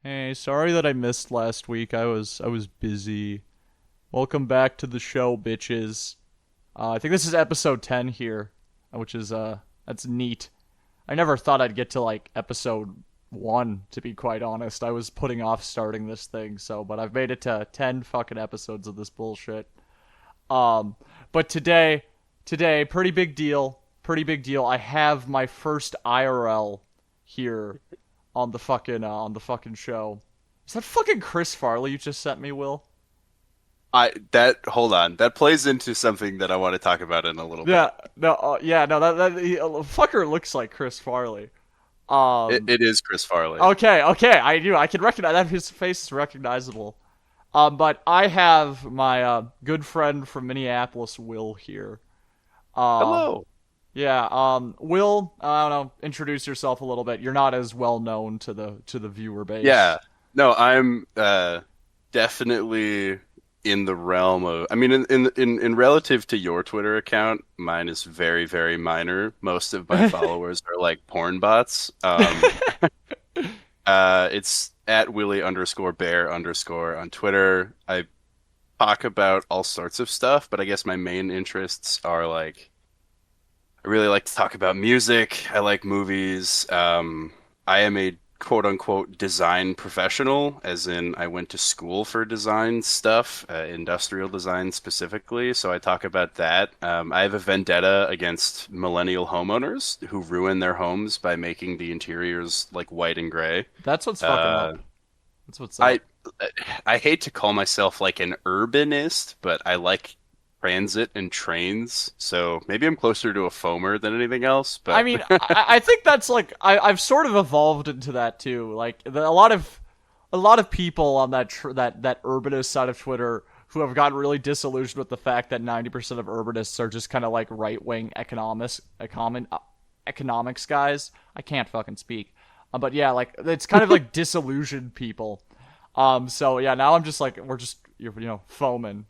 Hey, sorry that I missed last week. I was busy. Welcome back to the show, bitches. I think this is episode 10 here, which is that's neat. I never thought I'd get to like episode 1 to be quite honest. I was putting off starting this thing, but I've made it to 10 fucking episodes of this bullshit. Um but today pretty big deal. Pretty big deal. I have my first IRL here on the fucking show. Is that fucking Chris Farley you just sent me, Will? Hold on. That plays into something that I want to talk about in a little Yeah, bit. no, yeah, no, fucker looks like Chris Farley. It, Um, it is Chris Farley. okay, I can recognize that. His face is recognizable. But I have my good friend from Minneapolis, Will, here. Uh, Hello. yeah, Will, I don't know, introduce yourself a little bit. You're not as well known to the viewer base. Yeah. No, I'm definitely in the realm of I mean in relative to your Twitter account, mine is very, very minor. Most of my followers are like porn bots. It's at Willie underscore bear underscore on Twitter. I talk about all sorts of stuff, but I guess my main interests are like I really like to talk about music. I like movies. I am a quote unquote design professional, as in I went to school for design stuff, industrial design specifically. So I talk about that. I have a vendetta against millennial homeowners who ruin their homes by making the interiors like white and gray. That's what's fucking Uh, up. That's what's I up. I hate to call myself like an urbanist, but I like transit and trains, so maybe I'm closer to a foamer than anything else, I but mean, I think that's like I've sort of evolved into that too. Like a lot of people on that urbanist side of Twitter who have gotten really disillusioned with the fact that 90% of urbanists are just kind of like right wing economics guys. I can't fucking speak, but yeah, like it's kind of like disillusioned people. So yeah, now I'm just like we're just foaming.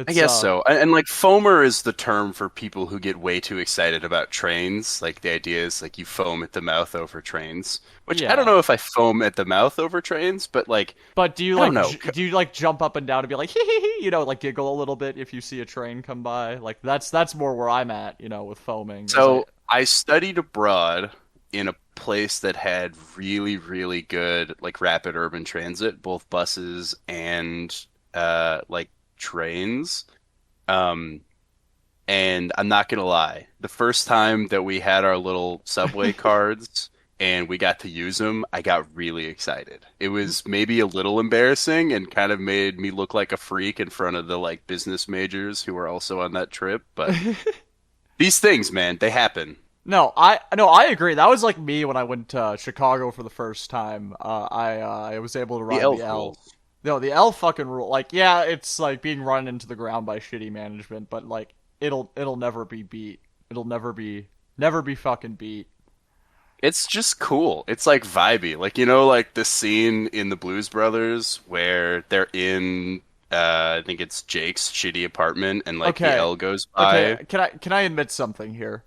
I It's guess so. And like foamer is the term for people who get way too excited about trains. Like the idea is like you foam at the mouth over trains, which I don't yeah. know if I foam at the mouth over trains, but like But do you I don't like know. jump up and down and be like hee hee hee, like giggle a little bit if you see a train come by? Like that's more where I'm at, with foaming. As I So I studied abroad in a place that had really, really good like rapid urban transit, both buses and like trains. Um, and I'm not gonna lie, the first time that we had our little subway cards and we got to use them, I got really excited. It was maybe a little embarrassing and kind of made me look like a freak in front of the like business majors who were also on that trip, but these things, man, they happen. no, I agree. That was like me when I went to Chicago for the first time. I was able to The ride the elf L. rules. No, the L fucking rule. Like, yeah, it's like being run into the ground by shitty management, but like it'll never be beat. It'll never be fucking beat. It's just cool. It's like vibey. Like like the scene in the Blues Brothers where they're in I think it's Jake's shitty apartment and like the Okay, L goes okay. by. Can I admit something here?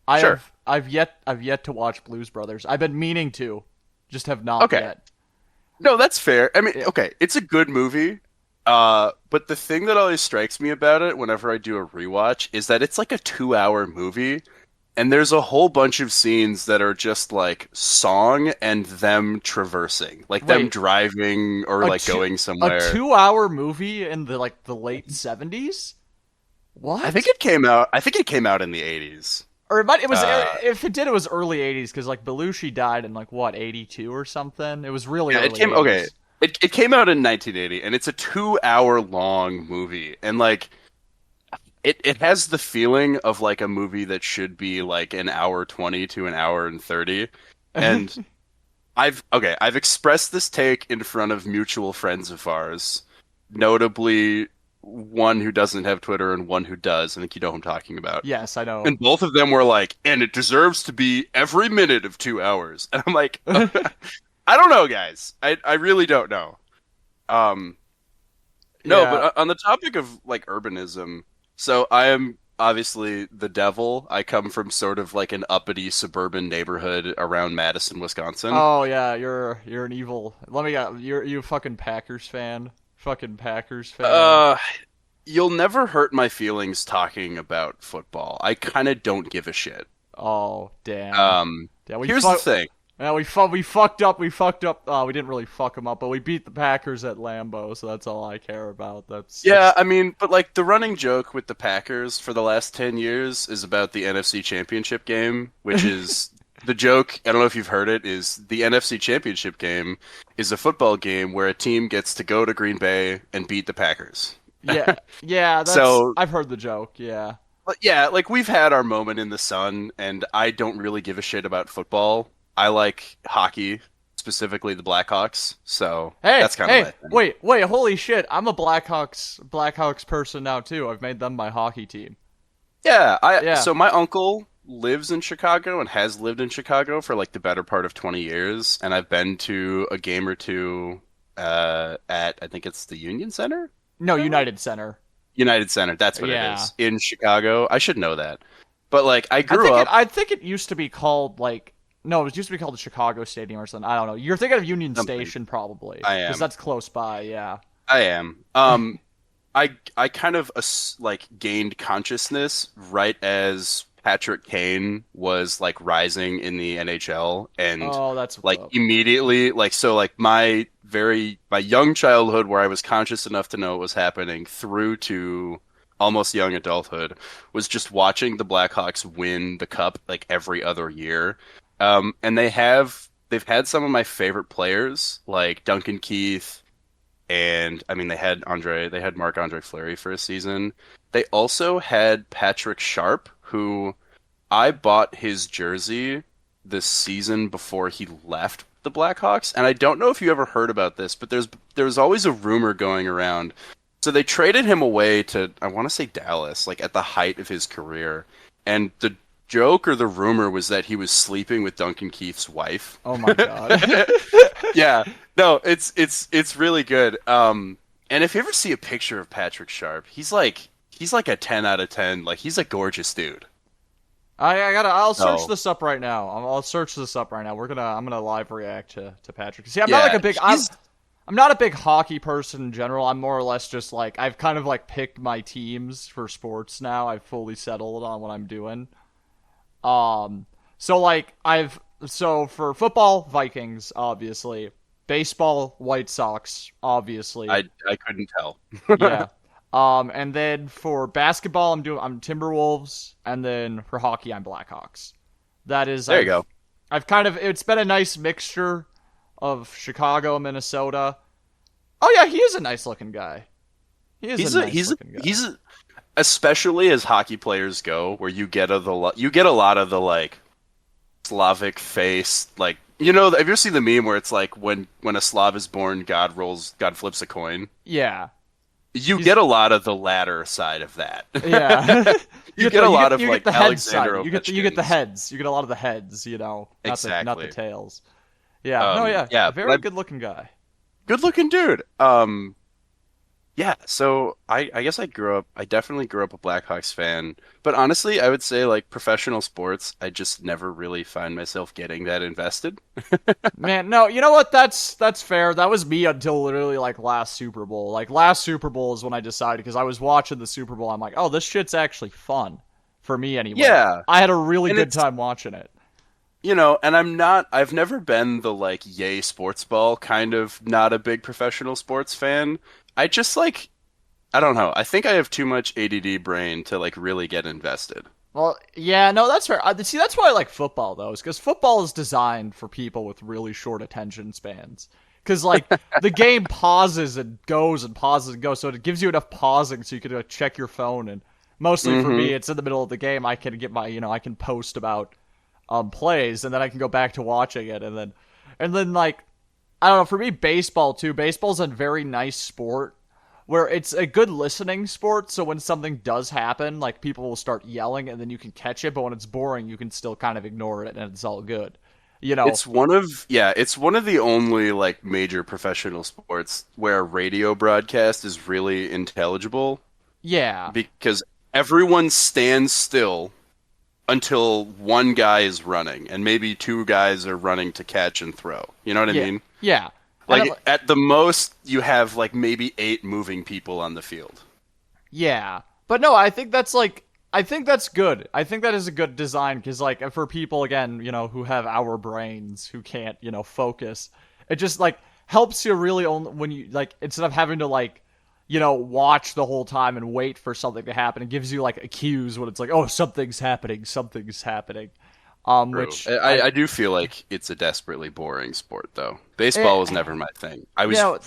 I Sure. have I've yet to watch Blues Brothers. I've been meaning to, just have not Okay. yet. No, that's fair. I mean, Yeah. okay, it's a good movie. But the thing that always strikes me about it whenever I do a rewatch is that it's like a 2 hour movie, and there's a whole bunch of scenes that are just like song and them traversing, like them Wait, driving or a like two going a somewhere. 2 hour movie in the late 70s? What? I think it came out in the 80s. Or it was Uh, if it did it was early 80s because like Belushi died in like what 82 or something. It was really yeah, it early came okay. 80s. It came out in 1980 and it's a 2 hour long movie. And like it has the feeling of like a movie that should be like an hour 20 to an hour and 30. And I've expressed this take in front of mutual friends of ours, notably one who doesn't have Twitter and one who does. I think you know who I'm talking about. Yes, I know. And both of them were like, and it deserves to be every minute of 2 hours. And I'm like, I don't know, guys. I really don't know. Um, no, Yeah. but on the topic of like urbanism, so I am obviously the devil. I come from sort of like an uppity suburban neighborhood around Madison, Wisconsin. Oh yeah, you're an evil. Let me get you a fucking Packers fan. Fucking Packers fan. Uh, you'll never hurt my feelings talking about football. I kind of don't give a shit. Oh damn. Um, Yeah, we Here's the fuck. thing. Yeah, we fucked up. We fucked up. We didn't really fuck them up, but we beat the Packers at Lambeau, so that's all I care about. Yeah, That's I mean, but like the running joke with the Packers for the last 10 years is about the NFC Championship game, which is the joke. I don't know if you've heard it, is the NFC Championship game is a football game where a team gets to go to Green Bay and beat the Packers. yeah, yeah. That's So, I've heard the joke. Yeah, but yeah, like we've had our moment in the sun, and I don't really give a shit about football. I like hockey, specifically the Blackhawks, so Hey, that's kind of hey, my thing. wait, holy shit! I'm a Blackhawks person now too. I've made them my hockey team. Yeah, I Yeah. so my uncle lives in Chicago and has lived in Chicago for like the better part of 20 years, and I've been to a game or two at I think it's the Union Center? No, No? United Center. United Center, that's what it Yeah. is, in Chicago. I should know that. But like I I grew think it. up I think it used to be called like. No, it used to be called the Chicago Stadium or something. I don't know. You're thinking of Union something. Station probably, I because am. that's close by. Yeah. I am. I kind of like gained consciousness right as Patrick Kane was like rising in the NHL and Oh, that's what's like up. immediately like so like my young childhood where I was conscious enough to know what was happening through to almost young adulthood was just watching the Blackhawks win the cup like every other year. And they've had some of my favorite players like Duncan Keith and I mean they had Marc-Andre Fleury for a season. They also had Patrick Sharp, who I bought his jersey this season before he left the Blackhawks, and I don't know if you ever heard about this, but there's always a rumor going around. So they traded him away to I want to say Dallas, like at the height of his career, and the joke or the rumor was that he was sleeping with Duncan Keith's wife. Oh my god. Yeah, no, it's really good. And if you ever see a picture of Patrick Sharp, he's like a 10 out of 10. Like he's a gorgeous dude. I'll search So this up right now. I'll search this up right now. I'm gonna live react to Patrick. See, I'm not like yeah, a big he's I'm not a big hockey person in general. I'm more or less just like I've kind of like picked my teams for sports now. I've fully settled on what I'm doing. Um, so like so for football, Vikings, obviously. Baseball, White Sox, obviously. I couldn't tell. Yeah. And then for basketball, I'm Timberwolves, and then for hockey, I'm Blackhawks. That is, There you go. I've kind of it's been a nice mixture of Chicago, Minnesota. Oh yeah, he is a nice looking guy. He is a nice looking guy. Especially as hockey players go, where you get a lot of the like Slavic face, like have you ever seen the meme where it's like when a Slav is born, God flips a coin. Yeah. You He's get a lot of the latter side of that. yeah. You get a lot of you like get the head side. Alexander You get the Ovechkins. heads. You get a lot of the heads, not the Exactly. tails. Yeah. No, yeah. Yeah, Very good looking guy. good looking dude. Yeah, so I guess I definitely grew up a Blackhawks fan, but honestly, I would say like professional sports, I just never really find myself getting that invested. Man, no, you know what? That's fair. That was me until literally like last Super Bowl. Like last Super Bowl is when I decided because I was watching the Super Bowl. I'm like, oh, this shit's actually fun for me anyway. Yeah, I had a really and good it's time watching it. and I've never been the like yay sports ball kind of not a big professional sports fan. I just like I don't know. I think I have too much ADD brain to like really get invested. Well, yeah, no, that's fair. See, that's why I like football though, is because football is designed for people with really short attention spans. Because like the game pauses and goes and pauses and goes, so it gives you enough pausing so you can check your phone. And mostly for me, Hmm. it's in the middle of the game. I can get my, I can post about plays, and then I can go back to watching it, and then like I don't know. For me, baseball too. Baseball's a very nice sport where it's a good listening sport. So when something does happen, like people will start yelling, and then you can catch it. But when it's boring, you can still kind of ignore it, and it's all good. You know? It's one of the only like major professional sports where a radio broadcast is really intelligible Yeah. because everyone stands still until one guy is running, and maybe two guys are running to catch and throw. You know what I Yeah, mean? yeah, and Like at the most, you have like maybe eight moving people on the field. yeah, but no, I think that's like I think that's good. I think that is a good design because like for people again, who have our brains who can't focus, it just like helps you really only when you like instead of having to like watch the whole time and wait for something to happen. It gives you like a cues when it's like, oh, something's happening, something's happening. True. Which I do feel like it's a desperately boring sport, though. eh, Baseball was never my thing. you know,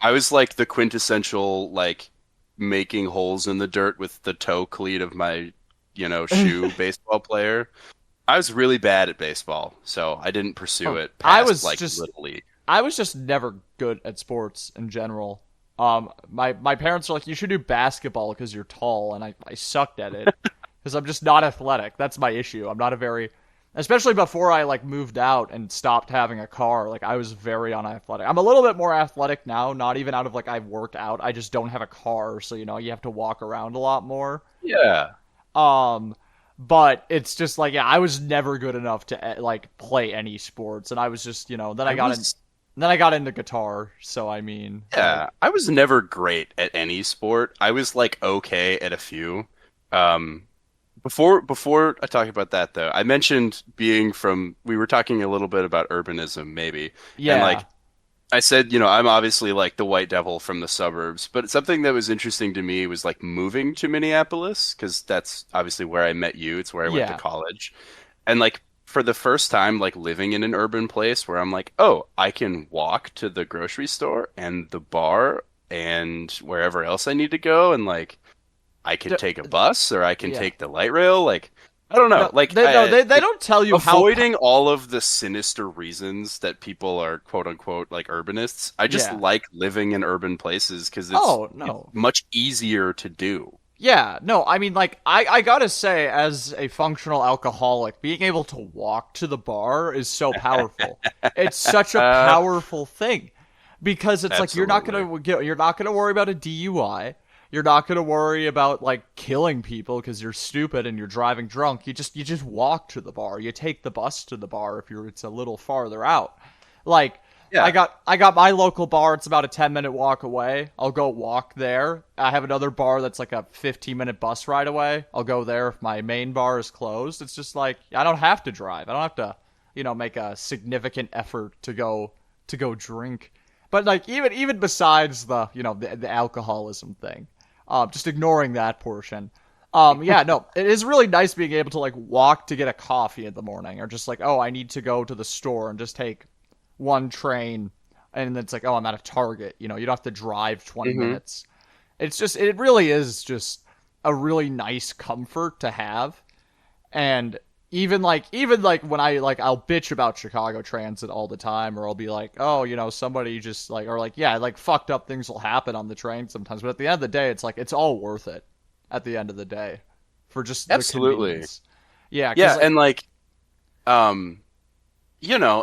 I was like the quintessential, like, making holes in the dirt with the toe cleat of my, shoe baseball player. I was really bad at baseball, so I didn't pursue oh, it I past, was like, just Little League. I was just never good at sports in general. My parents are like, you should do basketball because you're tall, and I sucked at it because I'm just not athletic. That's my issue. I'm not a very, especially before I like moved out and stopped having a car. Like I was very unathletic. I'm a little bit more athletic now. Not even out of like I've worked out. I just don't have a car, so you have to walk around a lot more. Yeah. Um, but it's just like yeah, I was never good enough to like play any sports, and I was just then I I got in. was Then I got into guitar, so I mean, like, Yeah, I was never great at any sport. I was like okay at a few. Um, before I talk about that though, I mentioned being from we were talking a little bit about urbanism maybe. And yeah, like I said, I'm obviously like the white devil from the suburbs, but something that was interesting to me was like moving to Minneapolis because that's obviously where I met you. It's where I went to yeah. college. And like for the first time, like living in an urban place where I'm like, oh, I can walk to the grocery store and the bar and wherever else I need to go, and like I could D- take a bus or I can yeah. take the light rail. Like I don't know, No, they don't tell you how. avoiding all of the sinister reasons that people are quote unquote like urbanists. I just Yeah. like living in urban places because Oh it's no. much easier to do. Yeah. No. I mean, like, I gotta say, as a functional alcoholic, being able to walk to the bar is so powerful. It's such a Uh, powerful thing because it's like Absolutely. you're not gonna worry about a DUI. You're not gonna worry about like killing people because you're stupid and you're driving drunk. You just walk to the bar. You take the bus to the bar if it's a little farther out. Like Yeah. I got my local bar. It's about a 10-minute walk away. I'll go walk there. I have another bar that's like a 15-minute bus ride away. I'll go there if my main bar is closed. It's just like I don't have to drive. I don't have to, make a significant effort to go drink. But like even besides the the alcoholism thing, just ignoring that portion. Yeah, no, it is really nice being able to like walk to get a coffee in the morning, or just like, oh, I need to go to the store and just take one train, and it's like, oh, I'm at a Target. You don't have to drive 20 Hmm. minutes. It really is just a really nice comfort to have. And even like when I'll bitch about Chicago transit all the time, or I'll be like, oh, somebody just like, or like, yeah, like fucked up things will happen on the train sometimes, but at the end of the day, it's like it's all worth it at the end of the day for just the Absolutely. convenience. Yeah, because Yeah, like and like um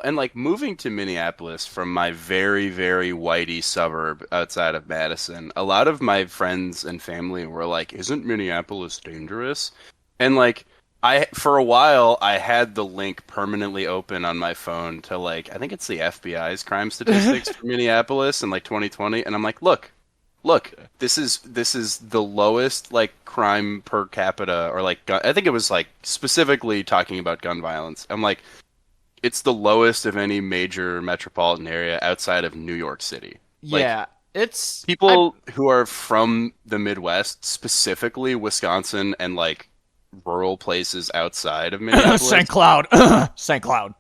and like moving to Minneapolis from my very, very whitey suburb outside of Madison, a lot of my friends and family were like, "Isn't Minneapolis dangerous?" And like for a while, I had the link permanently open on my phone to like, I think it's the FBI's crime statistics for Minneapolis in like 2020, and I'm like, look, this is the lowest like crime per capita or like gun, I think it was like specifically talking about gun violence. I'm like it's the lowest of any major metropolitan area outside of New York City. Like yeah, it's I people who are from the Midwest, specifically Wisconsin and like rural places outside of St. Minneapolis, Cloud, St. Cloud.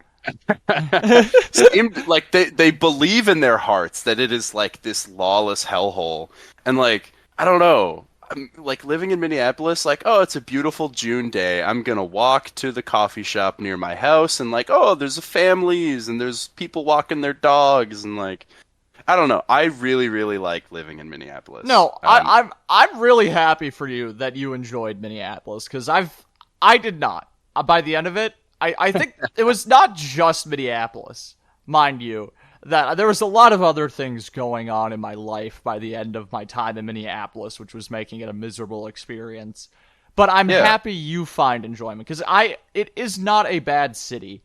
seem like they believe in their hearts that it is like this lawless hellhole. And like I don't know. I'm like living in Minneapolis, like, oh, it's a beautiful June day. I'm gonna walk to the coffee shop near my house and like, oh, there's families and there's people walking their dogs and like I don't know. I really, really like living in Minneapolis. No, I'm really happy for you that you enjoyed Minneapolis because I did not. By the end of it, I think it was not just Minneapolis, mind you. That there was a lot of other things going on in my life by the end of my time in Minneapolis, which was making it a miserable experience. But I'm Yeah. happy you find enjoyment because it is not a bad city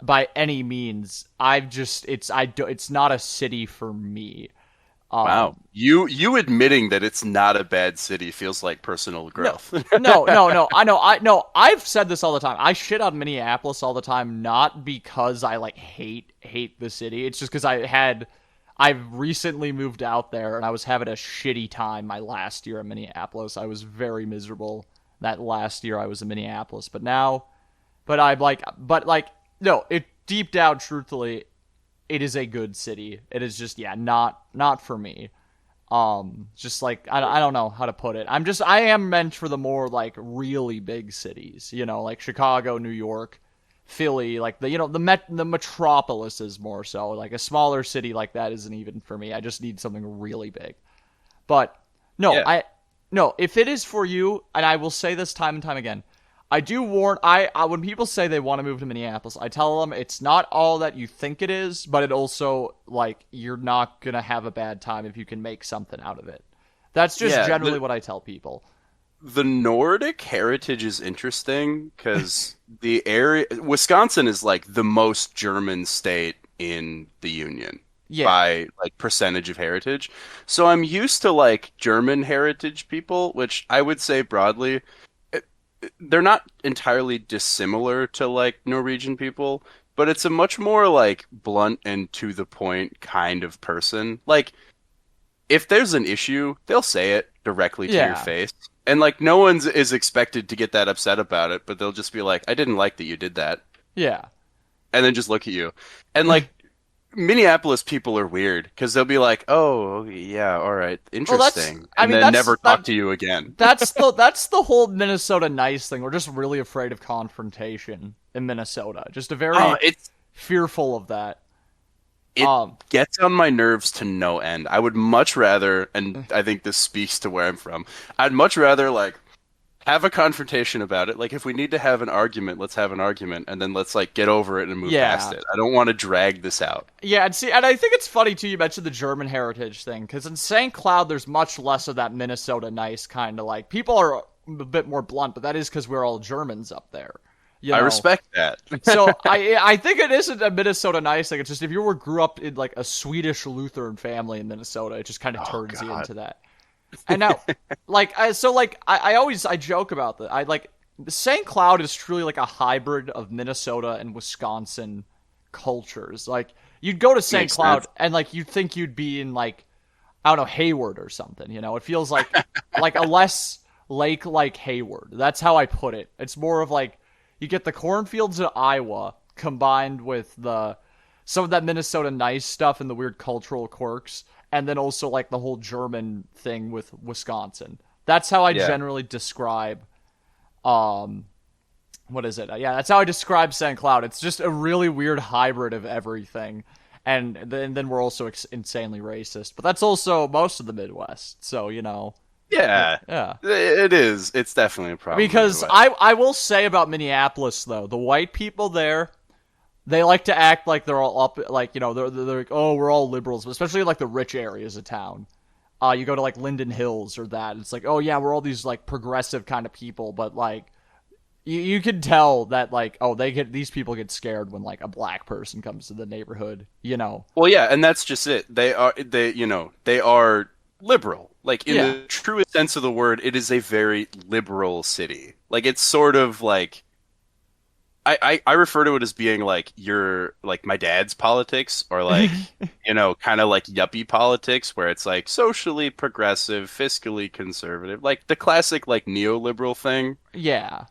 by any means. It's not a city for me. Wow. Um, You admitting that it's not a bad city feels like personal no, growth. no. I've said this all the time. I shit on Minneapolis all the time, not because I like hate the city. It's just because I've recently moved out there and I was having a shitty time my last year in Minneapolis. I was very miserable that last year I was in Minneapolis. But no, it deep down, truthfully, it is a good city. It is just, yeah, not for me. Just like I don't know how to put it. I am meant for the more like really big cities, like Chicago, New York, Philly, like the metropolises more so. Like a smaller city like that isn't even for me. I just need something really big. But no, Yeah. no, if it is for you, and I will say this time and time again, I do warn I when people say they want to move to Minneapolis, I tell them it's not all that you think it is, but it also like you're not gonna have a bad time if you can make something out of it. That's just Yeah. generally what I tell people. The Nordic heritage is interesting because the area, Wisconsin is like the most German state in the Union Yeah, by like percentage of heritage. So I'm used to like German heritage people, which I would say broadly, they're not entirely dissimilar to like Norwegian people, but it's a much more like blunt and to the point kind of person. Like if there's an issue, they'll say it directly to your yeah, face. And like no one's is expected to get that upset about it, but they'll just be like, "I didn't like that you did that." yeah. And then just look at you. And like Minneapolis people are weird because they'll be like, "Oh, yeah, all right, Well, that's interesting." I And mean then never talk that to you again. that's the whole Minnesota nice thing. We're just really afraid of confrontation in Minnesota. Just a Oh, very fearful of that. it Um, gets on my nerves to no end. I would much rather, and I think this speaks to where I'm from, I'd much rather like have a confrontation about it. Like if we need to have an argument, let's have an argument and then let's like get over it and move past yeah. it. I don't want to drag this out. Yeah, and I think it's funny too. You mentioned the German heritage thing because in St. Cloud, there's much less of that Minnesota nice kind of like people are a bit more blunt, but that is because we're all Germans up there, you I know. respect that. So I think it isn't a Minnesota nice thing. It's just if you grew up in like a Swedish Lutheran family in Minnesota, it just kind of Oh turns you God. into that. And now, I always I joke about that. I like St. Cloud is truly like a hybrid of Minnesota and Wisconsin cultures. Like you'd go to St. Makes Cloud sense. and like you'd think you'd be in like I don't know Hayward or something. It feels like a less lake like Hayward. That's how I put it. It's more of like you get the cornfields of Iowa combined with the some of that Minnesota nice stuff and the weird cultural quirks, and then also like the whole German thing with Wisconsin. That's how I Yeah. generally describe um what is it? Yeah, that's how I describe St. Cloud. It's just a really weird hybrid of everything. And then we're also insanely racist, but that's also most of the Midwest. So, Yeah. yeah. It is. It's definitely a problem in the Because Midwest. I will say about Minneapolis though, the white people there, they like to act like they're all up, like they're like, oh, we're all liberals, but especially in, like the rich areas of town. You go to like Linden Hills or that, it's like, oh yeah, we're all these like progressive kind of people, but like you can tell that like, oh, these people get scared when like a black person comes to the neighborhood. Well, yeah, and that's just it. They are liberal. Like in Yeah, the truest sense of the word, it is a very liberal city. Like it's sort of like I refer to it as being like your like my dad's politics or like kind of like yuppie politics where it's like socially progressive, fiscally conservative, like the classic like neoliberal thing. yeah,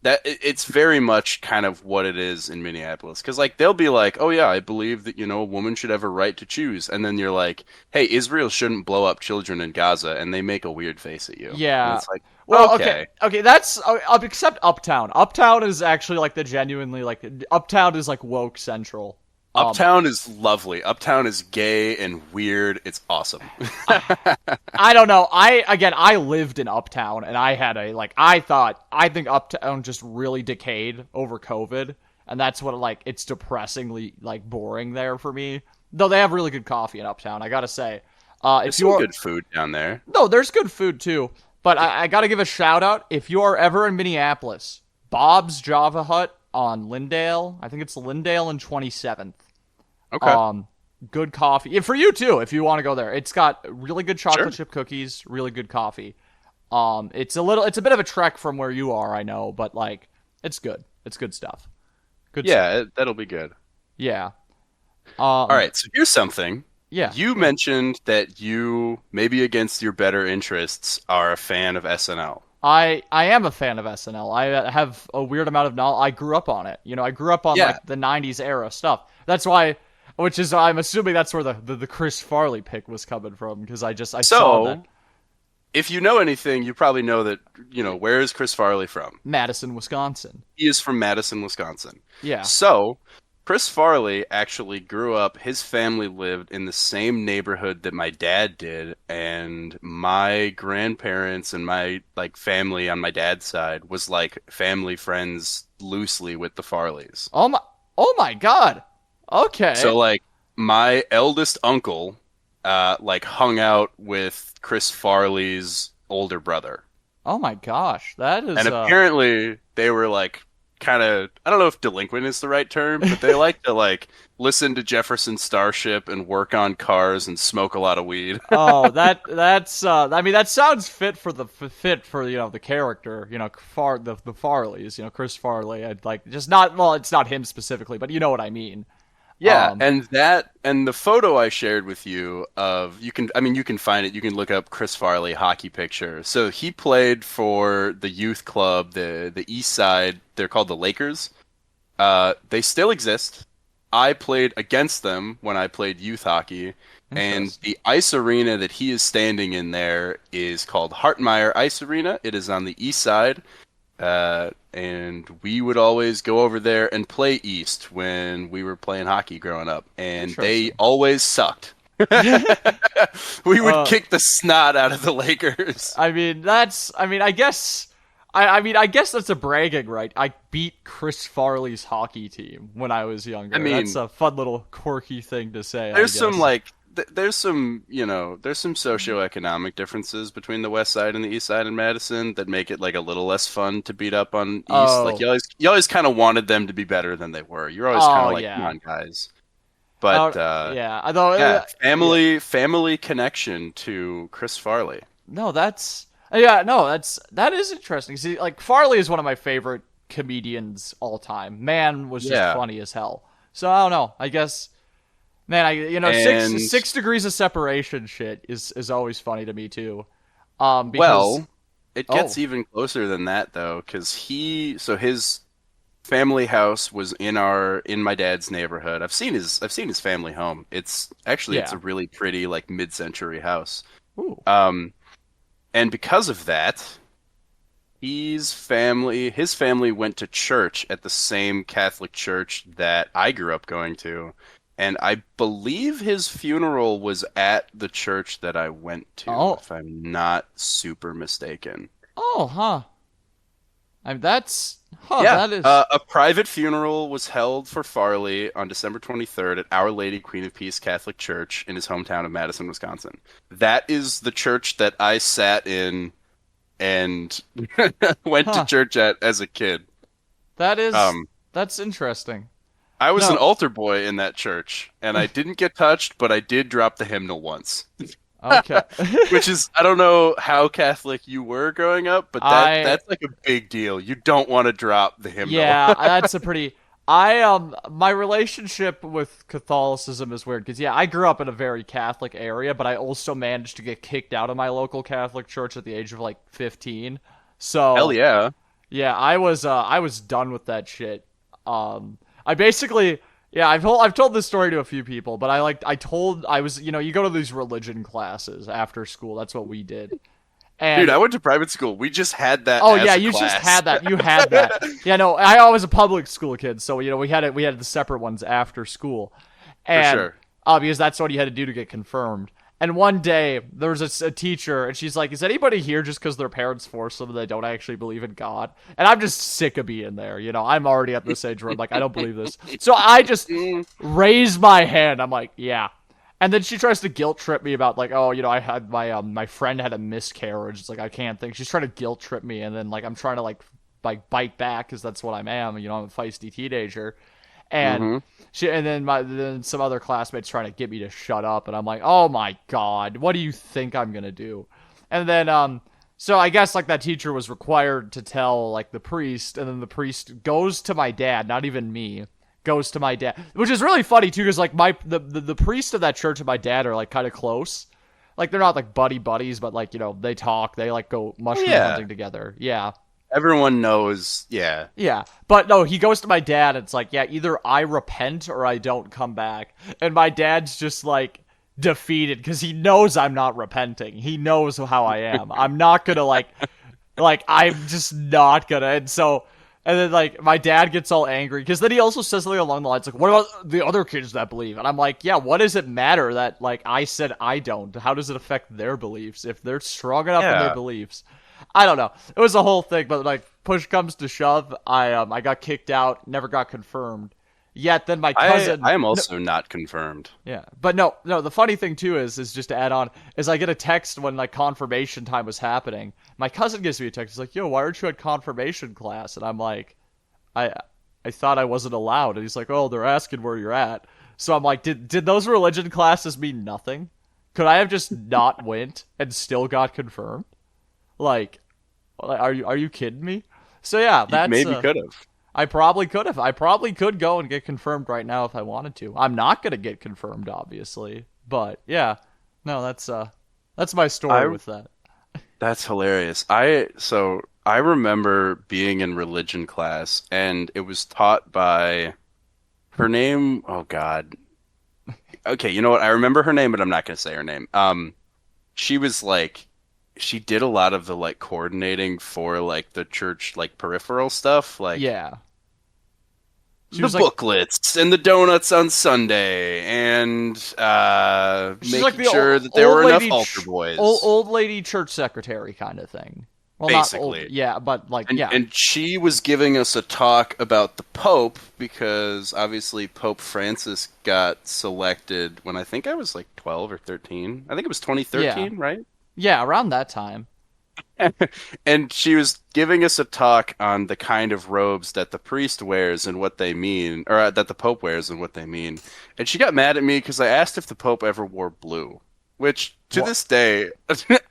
It's very much kind of what it is in Minneapolis because like they'll be like, oh yeah, I believe that a woman should have a right to choose, and then you're like, hey, Israel shouldn't blow up children in Gaza, and they make a weird face at you, and yeah. it's like, Well, okay. okay. That's except Uptown. Uptown is actually like the genuinely like Uptown is like woke central. Um, Uptown is lovely. Uptown is gay and weird. It's awesome. I don't know. I lived in Uptown and I had a like I think Uptown just really decayed over COVID, and that's what like it's depressingly like boring there for me. Though they have really good coffee in Uptown, I gotta say. There's If some you're good food down there. No, there's good food too. But I got to give a shout out if you are ever in Minneapolis. Bob's Java Hut on Lyndale. I think it's Lyndale and 27th. Okay. Good coffee. Yeah, for you too, if you want to go there. It's got really good chocolate Sure. chip cookies, really good coffee. It's a bit of a trek from where you are, I know, but like, it's good. It's good stuff. Good stuff. Yeah, that'll be good. Yeah. All right, so here's something. Yeah. You mentioned that you, maybe against your better interests, are a fan of SNL. I am a fan of SNL. I have a weird amount of knowledge. I grew up on it. I grew up on Yeah. like the '90s era stuff. That's why, which is I'm assuming that's where the Chris Farley pick was coming from because I saw that So, if you know anything, you probably know that, where is Chris Farley from? Madison, Wisconsin. He is from Madison, Wisconsin. Yeah. So, Chris Farley actually grew up, his family lived in the same neighborhood that my dad did, and my grandparents and my family on my dad's side was like family friends loosely with the Farleys. Oh my God. Okay. So my eldest uncle hung out with Chris Farley's older brother. Oh my gosh. That is And apparently they were kind of, I don't know if delinquent is the right term, but they like to listen to Jefferson Starship and work on cars and smoke a lot of weed. Oh, that's I mean that sounds fit for the the character, the Farleys, Chris Farley. I'd like just not well, it's not him specifically, but you know what I mean. Yeah, Um, and the photo I shared with you of you can find it. You can look up Chris Farley hockey picture. So he played for the youth club, the East Side. They're called the Lakers. They still exist. I played against them when I played youth hockey, and Interesting. the ice arena that he is standing in there is called Hartmeyer Ice Arena. It is on the East Side. And we would always go over there and play East when we were playing hockey growing up, and they Interesting. always sucked. We would kick the snot out of the Lakers. I guess that's a bragging right. I beat Chris Farley's hockey team when I was younger. I mean, That's a fun little quirky thing to say, I there's some guess. there's some there's some socioeconomic differences between the West Side and the East Side in Madison that make it a little less fun to beat up on East. Oh. You always kind of wanted them to be better than they were. You're always kind Oh of like, come yeah. on, guys. Oh But yeah. Although yeah, yeah. family connection to Chris Farley. No, that is interesting. See, like Farley is one of my favorite comedians all time. Man was just Yeah, funny as hell. So I don't know. I guess man, and six degrees of separation shit is always funny to me too. Because well, it oh gets even closer than that though, because his family house was in my dad's neighborhood. I've seen his family home. It's a yeah. really pretty mid-century house. Ooh. Um, and because of that, his family went to church at the same Catholic church that I grew up going to, and I believe his funeral was at the church that I went to, Oh if I'm not super mistaken. oh huh. I mean that's huh. Yeah, That is a private funeral was held for Farley on December 23rd at Our Lady Queen of Peace Catholic Church in his hometown of Madison, Wisconsin. That is the church that I sat in and went to huh. church at as a kid. That is Um, that's interesting. I was an No. altar boy in that church, and I didn't get touched, but I did drop the hymnal once. Okay. Which is, I don't know how Catholic you were growing up, but I that's like a big deal. You don't want to drop the hymnal. Yeah, that's a pretty. My relationship with Catholicism is weird because yeah, I grew up in a very Catholic area, but I also managed to get kicked out of my local Catholic church at the age of like 15. Hell So yeah. yeah, I was done with that shit. I basically yeah, I've told this story to a few people, but I was you go to these religion classes after school. That's what we did, Dude, and I went to private school. We just had that oh as yeah, a you just class. had that. You had that. Yeah, no, I was a public school kid, so we had the separate ones after school, For and sure. because that's what you had to do to get confirmed. And one day there was a teacher, and she's like, "Is anybody here just because their parents force them and they don't actually believe in God?" And I'm just sick of being there. I'm already at this age where I'm like, I don't believe this. So I just Mm, raised my hand. I'm like, yeah. And then she tries to guilt trip me about like, oh, I had my friend had a miscarriage. It's like I can't think. She's trying to guilt trip me, and then like I'm trying to like bite back because that's what I am. I'm a feisty teenager, and Mm-hmm. then some other classmates trying to get me to shut up, and I'm like, oh my god, what do you think I'm gonna do? And then so I guess like that teacher was required to tell like the priest, and then the priest goes to my dad, not even me, goes to my dad, which is really funny too, because like the priest of that church and my dad are like kind of close. Like they're not like buddies, but like they talk, they like go mushroom Yeah. hunting together. Yeah, Everyone knows. Yeah. yeah. But no, he goes to my dad. And it's like, yeah, either I repent or I don't come back. And my dad's just like defeated because he knows I'm not repenting. He knows how I am. I'm not gonna like I'm just not gonna. And then like my dad gets all angry because then he also says something along the lines like, "What about the other kids that believe?" And I'm like, "Yeah, what does it matter that like I said I don't? How does it affect their beliefs if they're strong enough in their Yeah. beliefs?" I don't know. It was a whole thing, but like push comes to shove, I got kicked out, never got confirmed. Yet then my cousin, I am also not confirmed. yeah, but no. The funny thing too is just to add on is I get a text when like confirmation time was happening. My cousin gives me a text. He's like, "Yo, why aren't you at confirmation class?" And I'm like, I I thought I wasn't allowed. And he's like, "Oh, they're asking where you're at." So I'm like, did those religion classes mean nothing? Could I have just not went and still got confirmed? Like, are you kidding me? So yeah, You that's maybe could have. I probably could have. I probably could go and get confirmed right now if I wanted to. I'm not gonna get confirmed, obviously, but yeah, no, that's my story I with that. That's hilarious. I remember being in religion class and it was taught by her name. Oh God. Okay, you know what? I remember her name, but I'm not gonna say her name. She was like she did a lot of the like coordinating for like the church like peripheral stuff, like Yeah, she the was like booklets and the donuts on Sunday and she's like making the sure old, that there old were enough lady, altar boys. old lady church secretary kind of thing. Well, not old, Basically. yeah, but like And yeah, and she was giving us a talk about the Pope because obviously Pope Francis got selected when I think I was like 12 or 13. I think it was yeah, 2013, right? yeah, around that time. And she was giving us a talk on the kind of robes that the priest wears and what they mean, or that the Pope wears and what they mean. And she got mad at me because I asked if the Pope ever wore blue, which to What? this day,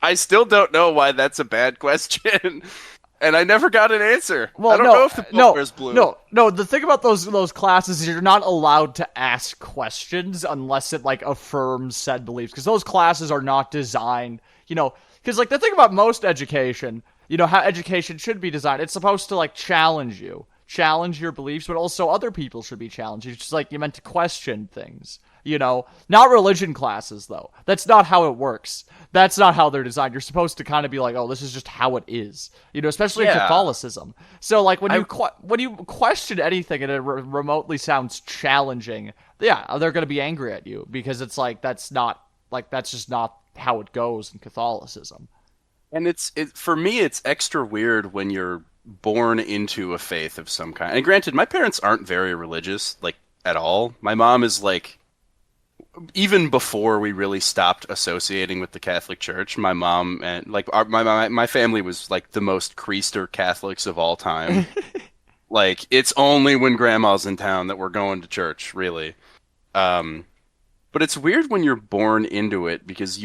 I still don't know why that's a bad question. And I never got an answer. I Well, don't know if the Pope wears blue. no. The thing about those classes is you're not allowed to ask questions unless it like affirms said beliefs, because those classes are not designed, because like the thing about most education, how education should be designed, it's supposed to like challenge your beliefs, but also other people should be challenged. It's just like you're meant to question things. Not religion classes though. That's not how it works. That's not how they're designed. You're supposed to kind of be like, oh, this is just how it is. Especially in Yeah. Catholicism. So like when I you question anything and it remotely sounds challenging, yeah, they're going to be angry at you because it's like that's just not how it goes in Catholicism. and it for me it's extra weird when you're born into a faith of some kind. And granted, my parents aren't very religious, like at all. My mom is like even before we really stopped associating with the Catholic Church, my mom and like my family was like the most Creaster Catholics of all time. Like it's only when grandma's in town that we're going to church, really. Um, but it's weird when you're born into it because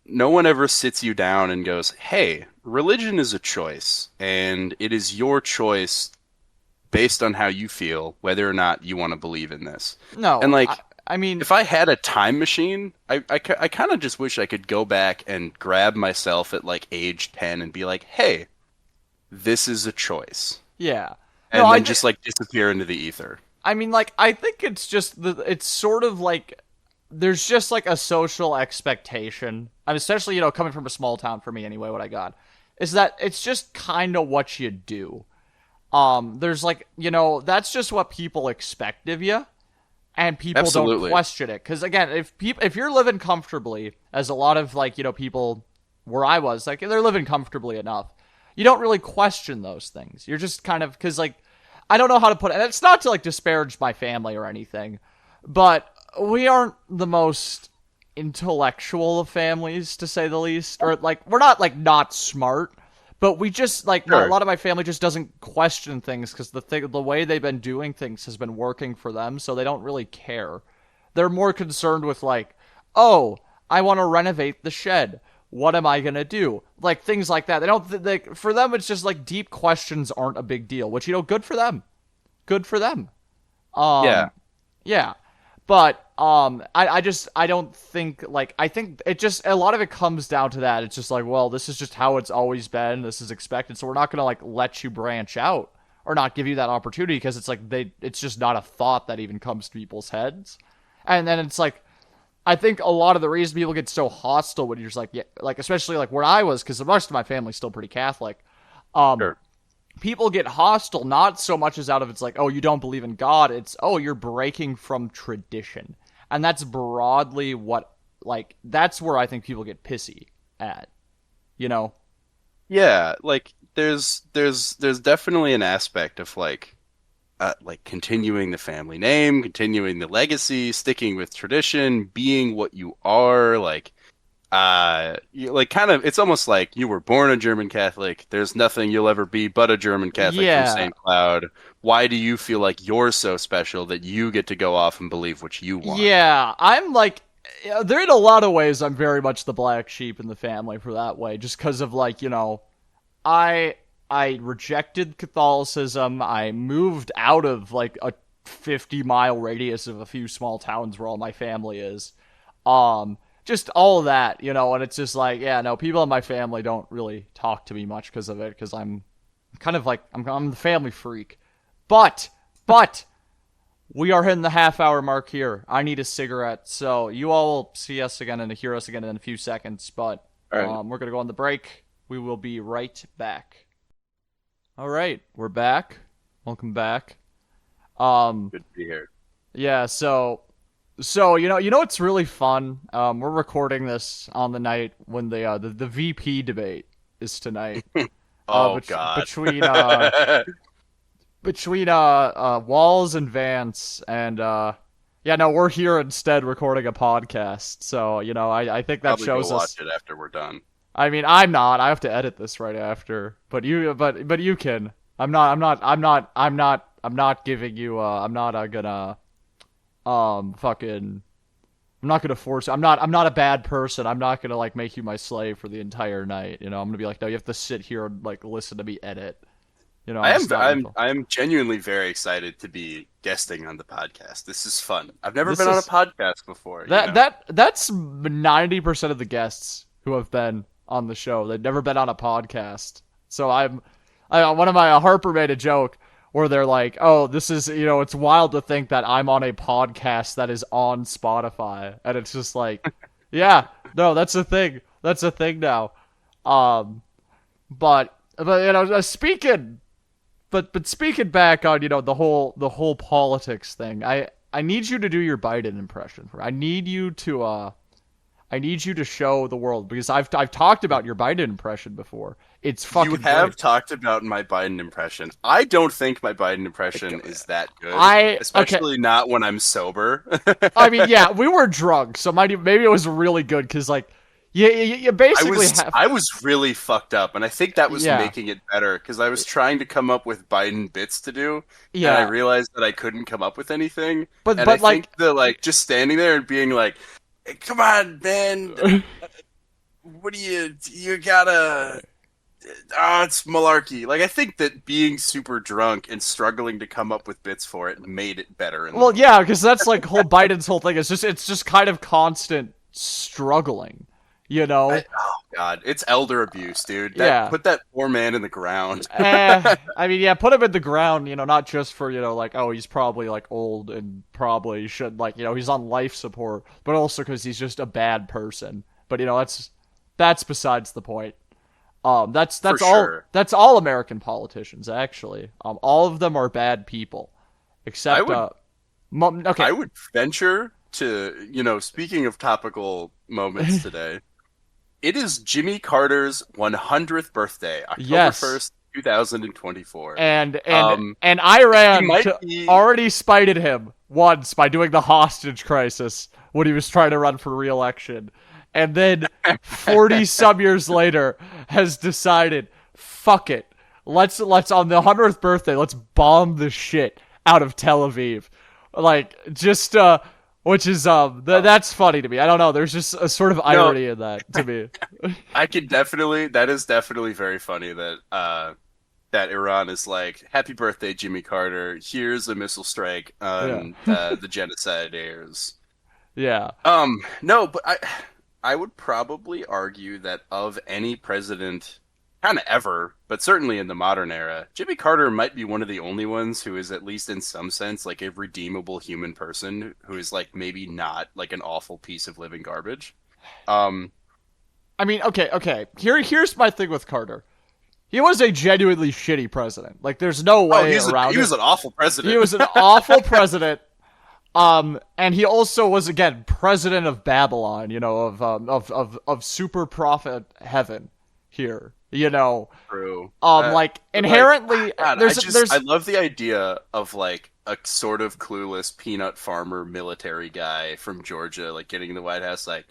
no one ever sits you down and goes, "Hey, religion is a choice, and it is your choice based on how you feel, whether or not you want to believe in this." And No, like, I mean, if I had a time machine, I kind of just wish I could go back and grab myself at like age 10 and be like, "Hey, this is a choice." yeah. No, And then just like disappear into the ether. I mean, like, I think it's sort of like there's just like a social expectation. And especially, coming from a small town for me anyway, what I got is that it's just kind of what you do. There's like, that's just what people expect of you, and people don't Absolutely. question it. Because again, if you're living comfortably, as a lot of like, people where I was, like, they're living comfortably enough, you don't really question those things. You're just kind of, because like, I don't know how to put it. And it's not to like disparage my family or anything, but we aren't the most intellectual of families, to say the least. Or, like, we're not, like, not smart, but we just, like, a Sure. lot of my family just doesn't question things because the way they've been doing things has been working for them, so they don't really care. They're more concerned with, like, oh, I want to renovate the shed. What am I gonna do? Like, things like that. They don't. For them, it's just like deep questions aren't a big deal. Which, good for them. Good for them. Yeah. Yeah, but I don't think, like, I think it just, a lot of it comes down to that. It's just like, well, this is just how it's always been. This is expected, so we're not gonna, like, let you branch out or not give you that opportunity because it's like it's just not a thought that even comes to people's heads. And then it's like, I think a lot of the reason people get so hostile when you're just like, yeah, like, especially like where I was, because the rest of my family's still pretty Catholic. Sure. People get hostile not so much as out of, it's like, oh, you don't believe in God. It's, oh, you're breaking from tradition. And that's broadly what, like, that's where I think people get pissy at, you know? Yeah, like there's definitely an aspect of like continuing the family name, continuing the legacy, sticking with tradition, being what you are, like kind of, it's almost like you were born a German Catholic. There's nothing you'll ever be but a German Catholic from Yeah. St. Cloud. Why do you feel like you're so special that you get to go off and believe what you want? Yeah. I'm like, there in a lot of ways, I'm very much the black sheep in the family for that way, just because of, like, I I rejected Catholicism. I moved out of, like, a 50-mile radius of a few small towns where all my family is. Just all of that, and it's just like, yeah, no, people in my family don't really talk to me much because of it, because I'm kind of like, I'm the family freak. But we are hitting the half-hour mark here. I need a cigarette, so you all will see us again and hear us again in a few seconds, but All right. we're gonna go on the break. We will be right back. All right, we're back. Welcome back. Good to be here. Yeah, so what's really fun? We're recording this on the night when the VP debate is tonight. Oh God. Between Walls and Vance, and yeah, no, we're here instead recording a podcast. So I think that Probably go shows us. watch it after we're done. I mean, I'm not. I have to edit this right after. But you can. I'm not giving you. I'm not gonna. Fucking. I'm not gonna force. I'm not a bad person. I'm not gonna, like, make you my slave for the entire night. I'm gonna be like, no, you have to sit here and, like, listen to me edit. I am It's not I'm evil. I'm genuinely very excited to be guesting on the podcast. This is fun. I've never This been on a is podcast before, you that know. that that's 90% of the guests who have been on the show. They've never been on a podcast. So one of my Harper made a joke where they're like, "Oh, this is, it's wild to think that I'm on a podcast that is on Spotify," and it's just like, yeah, no, that's a thing. That's a thing now. Um, but speaking, but speaking back on, the whole politics thing, I need you to do your Biden impression. I need you to show the world, because I've talked about your Biden impression before. It's You fucking have great. talked about my Biden impression. I don't think my Biden impression is that good, Okay. especially not when I'm sober. I mean, yeah, we were drunk, so maybe it was really good because, like, you I basically was have, I was really fucked up, and I think that was yeah, making it better because I was trying to come up with Biden bits to do, and I yeah, realized that I couldn't come up with anything. but And I but think like, the like just standing there and being like, "Hey, come on, man, what do you gotta? It's malarkey." Like I think that being super drunk and struggling to come up with bits for it made it better in the well, moment. yeah, because that's like whole Biden's whole thing. It's just kind of constant struggling, you know? Oh God, it's elder abuse, dude. That Yeah. put that poor man in the ground. I mean, yeah, put him in the ground, not just for, like, oh, he's probably, like, old and probably should, like, he's on life support, but also because he's just a bad person. But, that's besides the point. That's For that's all sure. that's all American politicians, actually. All of them are bad people, I except would okay, I would venture to, speaking of topical moments today, it is Jimmy Carter's 100th birthday, October yes, 1st, 2024. and and Um, and he Iran might be already spited him once by doing the hostage crisis when he was trying to run for re-election, and then 40 some years later has decided, fuck it, let's on the 100th birthday, let's bomb the shit out of Tel Aviv, like just which is that's funny to me. I don't know. There's just a sort of irony in that to me. I could definitely. That is definitely very funny that that Iran is like, "Happy birthday, Jimmy Carter. Here's a missile strike on the genocidaires." Yeah. No, but I would probably argue that of any president, kind of ever, but certainly in the modern era, Jimmy Carter might be one of the only ones who is, at least in some sense, like a redeemable human person who is like maybe not like an awful piece of living garbage. Um, I mean, okay. Here's my thing with Carter. He was a genuinely shitty president. Like, there's no way around he it. was an awful president. He was an awful president. And he also was, again, president of Babylon. You know, of super profit heaven here. You know, True. like inherently, like, God, there's I love the idea of like a sort of clueless peanut farmer military guy from Georgia, like getting in the White House, like,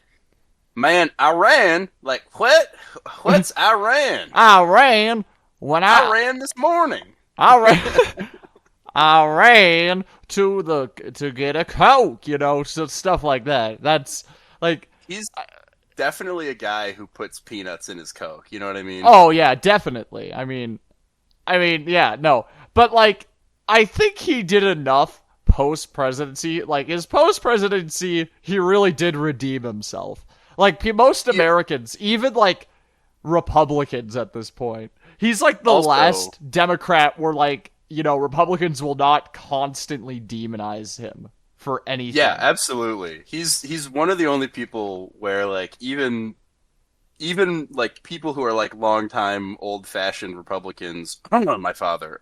man, Iran, like what? What's Iran? I ran when I ran this morning. I ran. I ran to get a Coke, you know, so stuff like that. That's like He's definitely a guy who puts peanuts in his Coke. You know what I mean? oh yeah, definitely. Yeah, no, but like I think he did enough post presidency. Like his post presidency, he really did redeem himself. Like most Americans, even like Republicans at this point, he's like the Also, last Democrat where like, you know, Republicans will not constantly demonize him for anything. yeah, absolutely. He's one of the only people where like even like people who are like longtime old-fashioned Republicans, I don't know, my father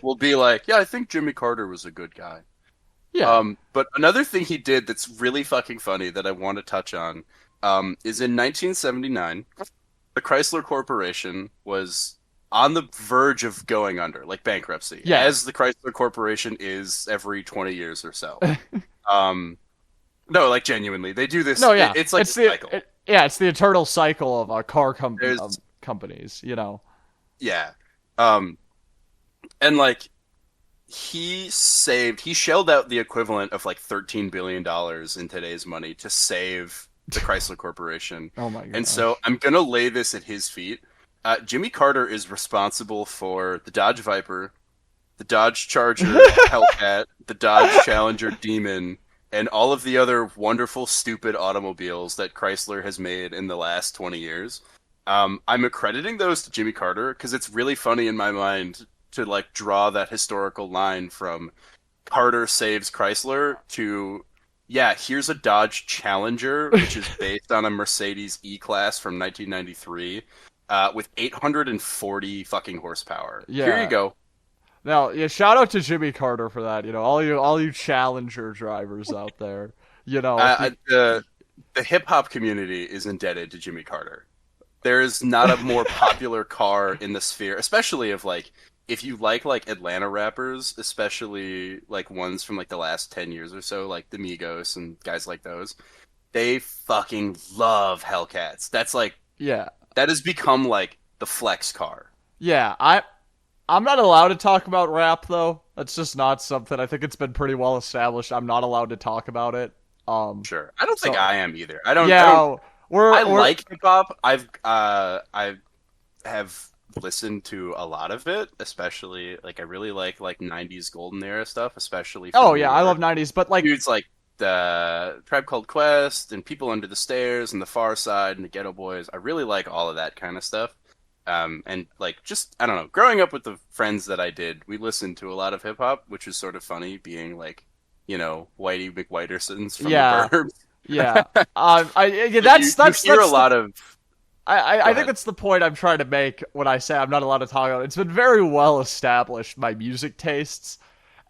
will be like, yeah, I think Jimmy Carter was a good guy. Yeah. But another thing he did that's really fucking funny that I want to touch on, is in 1979, the Chrysler Corporation was on the verge of going under, like bankruptcy, Yeah. as the Chrysler Corporation is every 20 years or so. Um, no, like genuinely, they do this. No, yeah. It's like a cycle. It's the eternal cycle of There's companies, you know. Yeah. And like he shelled out the equivalent of like $13 billion in today's money to save the Chrysler Corporation. Oh my god. And so I'm gonna lay this at his feet. Jimmy Carter is responsible for the Dodge Viper, the Dodge Charger Hellcat, the Dodge Challenger Demon, and all of the other wonderful, stupid automobiles that Chrysler has made in the last 20 years. I'm accrediting those to Jimmy Carter because it's really funny in my mind to like draw that historical line from Carter saves Chrysler to, yeah, here's a Dodge Challenger, which is based on a Mercedes E-Class from 1993, with 840 fucking horsepower. Yeah. Here you go. Now, yeah, shout out to Jimmy Carter for that. You know, all you Challenger drivers out there. You know, The hip hop community is indebted to Jimmy Carter. There is not a more popular car in the sphere, especially of like, if you like Atlanta rappers, especially like ones from like the last 10 years or so, like the Migos and guys like those, they fucking love Hellcats. That's like, yeah. that has become like the flex car. Yeah, I'm not allowed to talk about rap though. That's just not something. I think it's been pretty well established. I'm not allowed to talk about it. Sure. I don't think so- I am either. I don't. Yeah, I don't. we're Like hip hop. I have listened to a lot of it, especially like I really like 90s golden era stuff, especially from Oh New yeah, I York. love 90s, but like Dudes like the Tribe Called Quest and People Under the Stairs and the Far Side and the Ghetto Boys. I really like all of that kind of stuff. And like just I don't know, growing up with the friends that I did, we listened to a lot of hip hop, which is sort of funny, being like, you know, Whitey McWhitersons from Yeah. the Burbs. yeah. You hear a lot of. I think ahead. that's the point I'm trying to make when I say I'm not allowed to talk about it. It's been very well established, my music tastes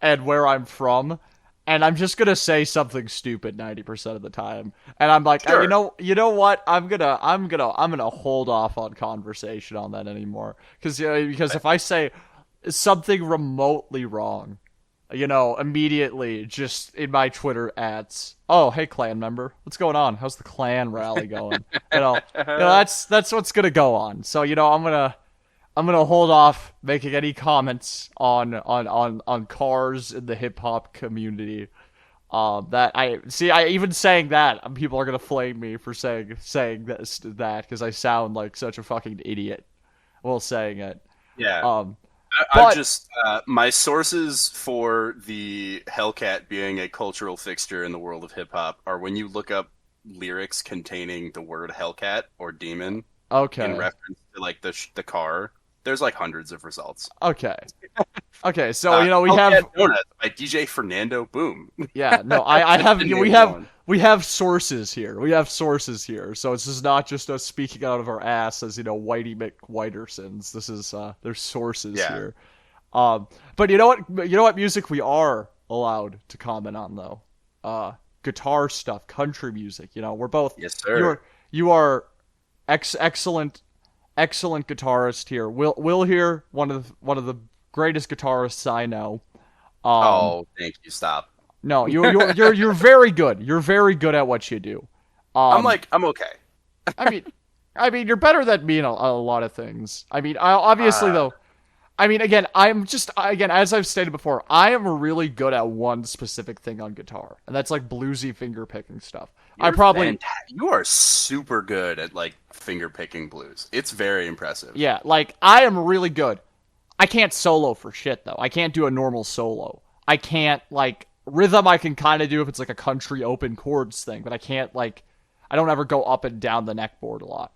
and where I'm from, and I'm just gonna say something stupid 90% of the time. And I'm like, Sure. you know what? I'm gonna hold off on conversation on that anymore because if I say something remotely wrong, immediately just in my Twitter ads. Oh, hey clan member, what's going on? How's the clan rally going? That's what's gonna go on. So I'm gonna hold off making any comments on cars in the hip hop community. That I see. I even saying that people are gonna flame me for saying that because I sound like such a fucking idiot while saying it. Yeah. Um, I'm but just my sources for the Hellcat being a cultural fixture in the world of hip hop are when you look up lyrics containing the word Hellcat or demon in okay, reference to like the car. There's like hundreds of results. okay, okay. So we Hellcat have Donuts by DJ Fernando Boom. yeah. No, I have The we name have one. we have sources here. We have sources here. So it's just not just us speaking out of our ass as Whitey McWhitersons. This is there's sources Yeah. here. Um, but you know what? You know what music we are allowed to comment on though? Guitar stuff, country music. We're both. Yes, You sir. are you are excellent guitarist here. Will here, one of the greatest guitarists I know. Um, Oh, thank you. Stop. no, you're very good. You're very good at what you do. Um, I'm okay. I mean, you're better than me in a lot of things. Obviously Uh, though. Again, as I've stated before, I am really good at one specific thing on guitar, and that's like bluesy finger picking stuff. I you're probably, fantastic. You are super good at like finger picking blues. It's very impressive. yeah, like I am really good. I can't solo for shit though. I can't do a normal solo. I can't like rhythm. I can kind of do if it's like a country open chords thing, but I can't like. I don't ever go up and down the neck board a lot.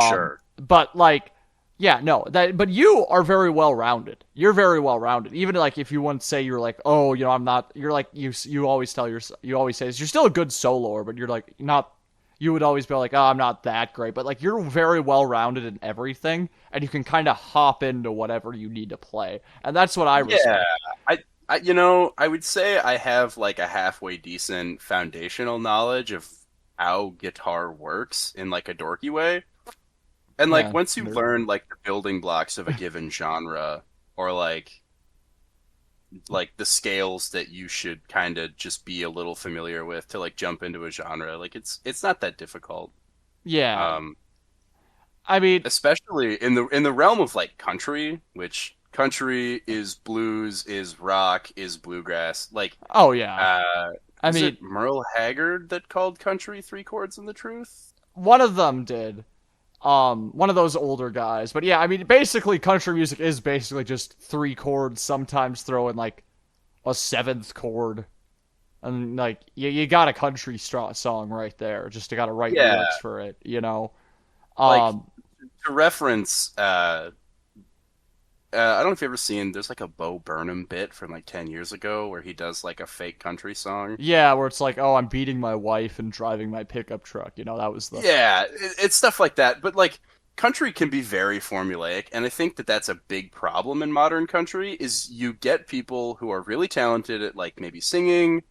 Sure. But like, yeah, no, but you are very well rounded. You're very well rounded. Even like if you once say you're like, oh, I'm not. You're like you always you always say you're still a good soloer, but you're like not. You would always be like, oh, I'm not that great, but like you're very well rounded in everything, and you can kind of hop into whatever you need to play, and that's what I Yeah. respect. I would say I have like a halfway decent foundational knowledge of how guitar works in like a dorky way. And like Yeah, once you nerd. learn like the building blocks of a given genre or like the scales that you should kind of just be a little familiar with to like jump into a genre, like it's not that difficult. Yeah, Um I mean, especially in the realm of like country, which country is blues, is rock, is bluegrass. Like oh yeah, uh I is mean, it Merle Haggard that called country three chords and the truth? one of them did. One of those older guys. But yeah, basically country music is basically just three chords, sometimes throw in like a seventh chord. And like you got a country song right there. Just you got to write Yeah, lyrics for it. like Um, to reference I don't know if you've ever seen there's like a Bo Burnham bit from like 10 years ago where he does like a fake country song. yeah, where it's like, oh, I'm beating my wife and driving my pickup truck. That was the Yeah, it's stuff like that. But like country can be very formulaic, and I think that that's a big problem in modern country is you get people who are really talented at like maybe singing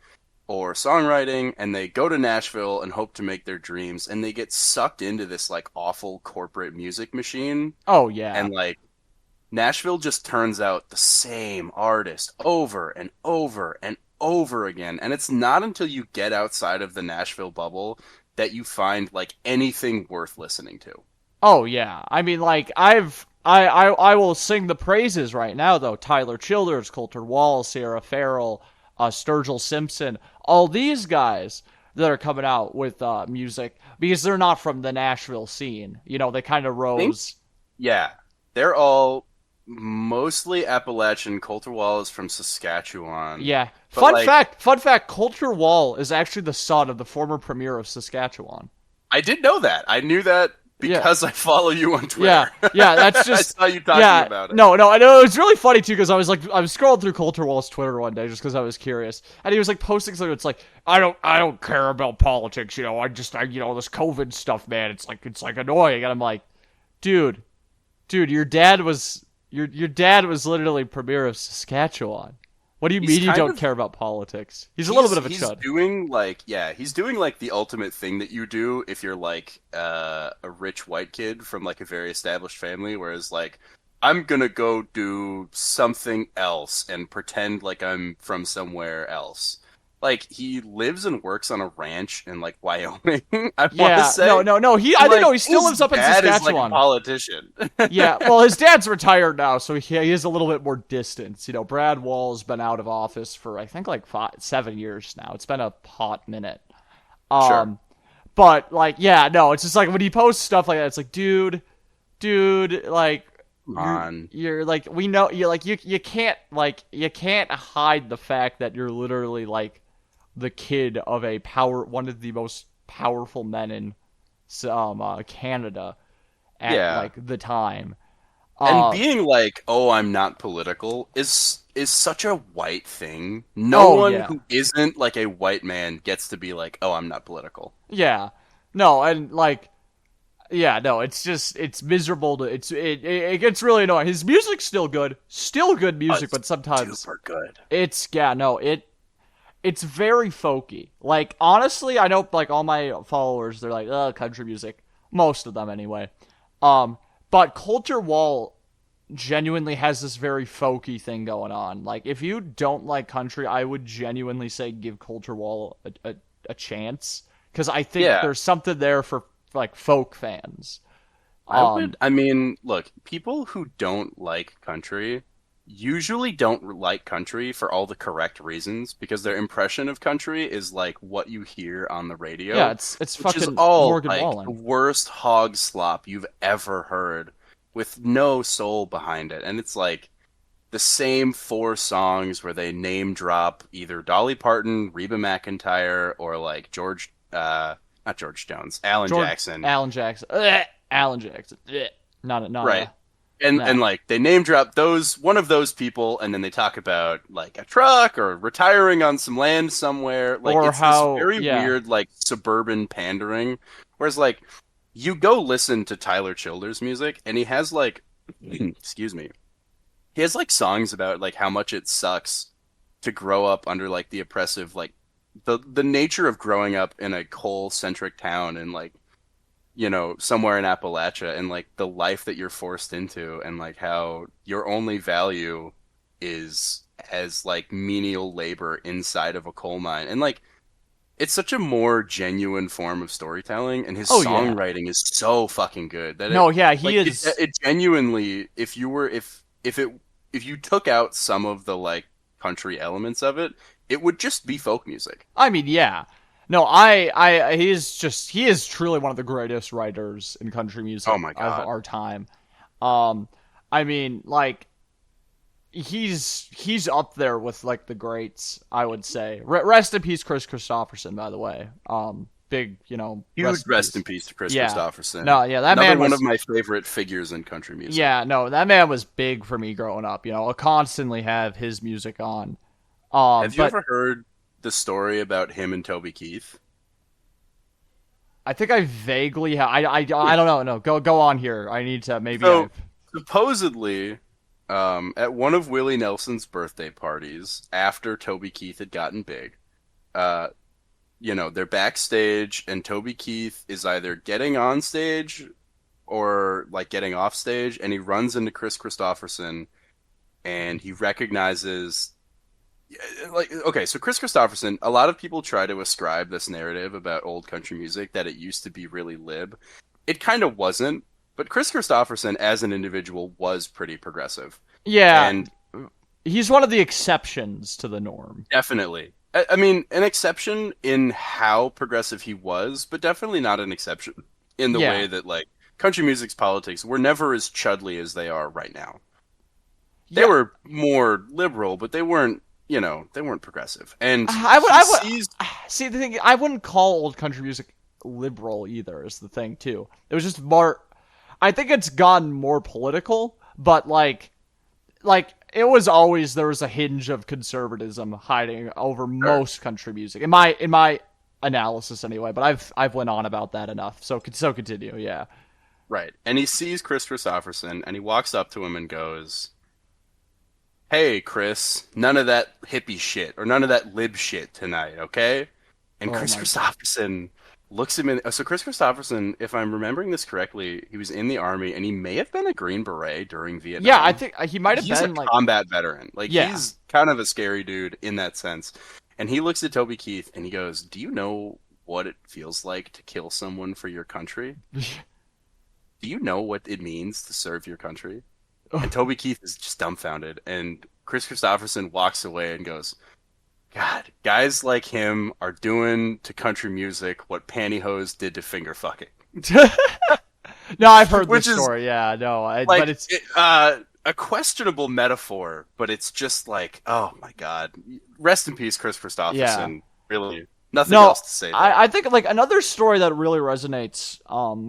or songwriting, and they go to Nashville and hope to make their dreams, and they get sucked into this like awful corporate music machine, oh yeah, and like Nashville just turns out the same artist over and over and over again. And it's not until you get outside of the Nashville bubble that you find like anything worth listening to. oh yeah. Like I will sing the praises right now though. Tyler Childers, Coulter Wall, Sarah Farrell, Sturgill Simpson, all these guys that are coming out with music because they're not from the Nashville scene. They kind of I think, rose. yeah, they're all mostly Appalachian. Coulter Wall is from Saskatchewan. Yeah. But Fun like, fact. Fun fact. Coulter Wall is actually the son of the former premier of Saskatchewan. I did know that. I knew that Yeah. because I follow you on Yeah, Twitter. yeah, that's I just saw you talking yeah. about it. No, no, I know it was really funny too because I was scrolling through Coulter Wall's Twitter one day just because I was curious, and he was like posting something. It's like I don't care about politics, this COVID stuff, man. It's like annoying, and I'm like, dude, your dad was literally premier of Saskatchewan. What do you He's mean you kind don't of care about politics? He's a little bit of a he's chud. doing like yeah, he's doing like the ultimate thing that you do if you're like a rich white kid from like a very established family, whereas like I'm gonna go do something else and pretend like I'm from somewhere else. Like he lives and works on a ranch in like Wyoming, I want to Yeah, no, say. no, no. He, And I didn't know like he still his lives up in dad is like a Saskatchewan. politician. Yeah, well, his dad's retired now, so he is a little bit more distance. You know, Brad Wall's been out of office for I think like 7 years now. It's been a hot minute. Sure. Um, but like, yeah, no, it's just like when he posts stuff like that, it's like, dude, like Come you're on. you're like we know you can't hide the fact that you're literally like the kid of one of the most powerful men in Canada at Yeah. like the time. And Uh being like, "Oh, I'm not political" is such a white thing. No oh one yeah. who isn't like a white man gets to be like, "Oh, I'm not political." Yeah. No, and like yeah, no, it's just it's miserable to it gets really annoying. His music's still good. Still good Oh, music, it's but sometimes super good. it's yeah, no, it's very folky. Like honestly, I know like all my followers they're like, country music." Most of them anyway. Um but Culture Wall genuinely has this very folky thing going on. Like if you don't like country, I would genuinely say give Culture Wall a chance because I think Yeah. there's something there for like folk fans. I I mean, look, people who don't like country usually don't like country for all the correct reasons because their impression of country is like what you hear on the Yeah, radio, it's which is fucking all Morgan like the Wallen. worst hog slop you've ever heard with no soul behind it. And it's like the same four songs where they name drop either Dolly Parton, Reba McEntire, or like not George Jones, Alan George Jackson. Alan Jackson. Ugh, Alan Jackson. Ugh. Not Right. a And nah. like they name drop those one of those people and then they talk about like a truck or retiring on some land somewhere. Like Or it's this how very yeah. weird like suburban pandering. Whereas like you go listen to Tyler Childers' music and he has like excuse me. He has like songs about like how much it sucks to grow up under like the oppressive like the nature of growing up in a coal centric town and like somewhere in Appalachia and like the life that you're forced into and like how your only value is as like menial labor inside of a coal mine. And like it's such a more genuine form of storytelling and his Oh yeah. songwriting is so fucking good that No, yeah, he it is. it genuinely if you took out some of the like country elements of it, it would just be folk music. I mean, yeah. No, he is truly one of the greatest writers in country Oh music my of God. our time. Um, I mean, like he's up there with like the greats. I would say. Rest in peace, Chris Christopherson. By the way, big Huge rest in rest peace. in peace to Chris Yeah. Christopherson. No, yeah, that Another man one of was. my favorite figures in country music. Yeah, no, that man was big for me growing up. You know, I constantly have his music on. Have you But ever heard the story about him and Toby Keith? I think I vaguely have. I don't know. No, go on here. I need to. Maybe So I've. supposedly, at one of Willie Nelson's birthday parties, after Toby Keith had gotten big, uh, they're backstage, and Toby Keith is either getting on stage or like getting off stage, and he runs into Chris Christopherson, and he recognizes like okay, so Chris Christopherson, a lot of people try to ascribe this narrative about old country music that it used to be really lib. It kind of wasn't, but Chris Christopherson as an individual was pretty progressive. Yeah, And he's one of the exceptions to the norm. definitely I mean, an exception in how progressive he was, but definitely not an exception in the Yeah, way that like country music's politics were never as chudly as they are right now. They yeah. were more liberal, but they weren't progressive. And I he sees would see the thing. I wouldn't call old country music liberal either. Is the thing too. It was just more. I think it's gotten more political, but like it was always there was a hinge of conservatism hiding over her. most country music in my analysis anyway. But I've went on about that enough. So continue. Yeah. Right. And he sees Chris Christopherson and he walks up to him and goes, "Hey, Chris, none of that hippie shit or none of that lib shit tonight, okay?" And Oh Chris my god. Christopherson looks him in. So Chris Christopherson, if I'm remembering this correctly, he was in the army and he may have been a Green Beret during Yeah, I Vietnam. think he might have He's a been like, combat veteran. Like yeah. he's kind of a scary dude in that sense. And he looks at Toby Keith and he goes, "Do you know what it feels like to kill someone for your country? Do you know what it means to serve your country?" And Toby Keith is just dumbfounded. And Chris Christopherson walks away and goes, "God, guys like him are doing to country music what pantyhose did to finger fucking." No, I've heard Which this is story. Yeah, no, but like it's a questionable metaphor, but it's just like, oh my God. Rest in peace, Chris yeah. Christopherson. Really, nothing No, else to say there. I think like another story that really resonates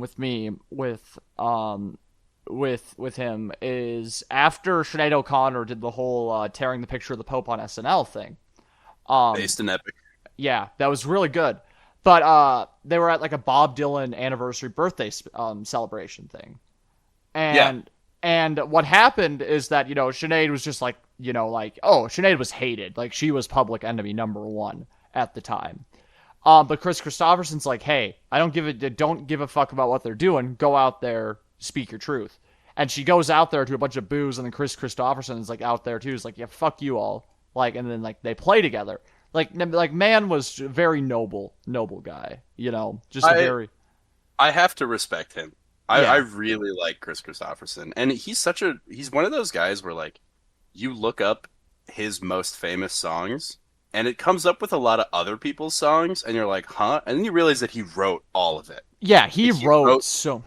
with me with him is after Sinead O'Connor did the whole tearing the picture of the Pope on SNL thing. Um, Based in epic. yeah, that was really good. But they were at like a Bob Dylan anniversary birthday celebration thing, Yeah. and what happened is that Sinead was just like like, oh, Sinead was hated, like she was public enemy number one at the time. But Chris Christopherson's like, hey, I don't give a fuck about what they're doing. Go out there, speak your truth. And she goes out there to a bunch of booze, and then Chris Christopherson is like out there too. He's like, yeah, fuck you all. Like, and then like they play together. Like man was a very noble guy. Just a I very I have to respect him. I yeah. really like Chris Christopherson. And he's one of those guys where like you look up his most famous songs and it comes up with a lot of other people's songs and you're like, huh? And then you realize that he wrote all of it. Yeah, he Like he wrote wrote so.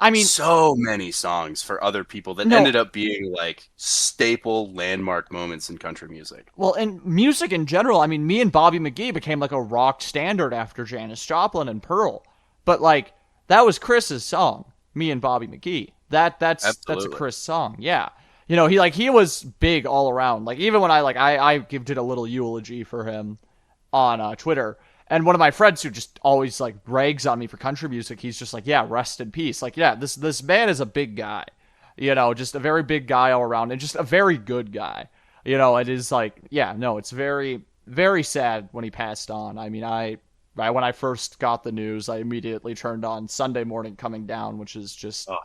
I mean, so many songs for other people that no, ended up being like staple landmark moments in country music. well, in music in general, I mean, me and Bobby McGee became like a rock standard after Janis Joplin and Pearl. But like that was Chris's song, me and Bobby McGee. That's a Absolutely. Chris song. Yeah. He was big all around. Like even when I did a little eulogy for him on Twitter, and one of my friends who just always like rags on me for country music, he's just like, yeah, rest in peace. Like, yeah, this man is a big guy, just a very big guy all around, and just a very good guy. It is like, yeah, no, it's very very sad when he passed on. I mean, when I first got the news, I immediately turned on Sunday Morning Coming Down, which is just Oh,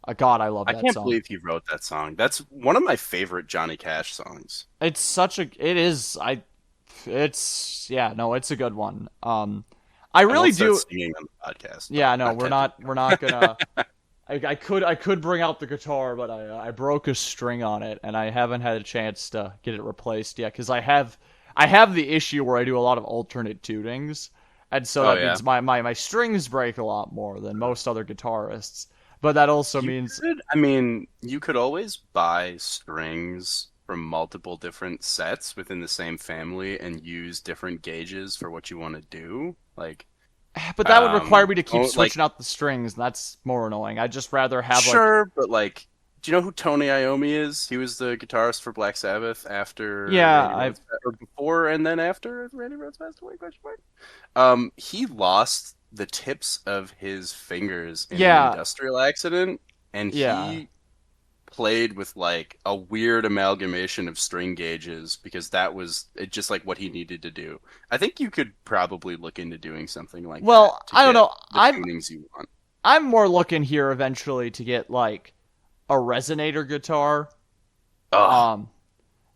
a god. I love I that can't song. believe he wrote that song. That's one of my favorite Johnny Cash songs. It's such a it is I it's yeah, no, it's a good one. I I really won't start do. singing on the podcast, but Yeah, no, not that we're not gonna. I could bring out the guitar, but I broke a string on it, and I haven't had a chance to get it replaced yet because I have the issue where I do a lot of alternate tunings, and so Oh that yeah. means my strings break a lot more than most other guitarists. But that also You means could, I mean, you could always buy strings from multiple different sets within the same family and use different gauges for what you want to do. but that would require me to keep like switching out the strings, and that's more annoying. I'd just rather have like sure, but like, do you know who Tony Iommi is? He was the guitarist for Black Sabbath after yeah, Randy I've Rhoads, or before and then after Randy Rhoads passed away? Question mark. He lost the tips of his fingers in an yeah industrial accident, and yeah. he played with like a weird amalgamation of string gauges because that was just like what he needed to do. I think you could probably look into doing something like that Well, to I don't get know. the tunings you want. I'm more looking here eventually to get like a resonator guitar. Oh, Um,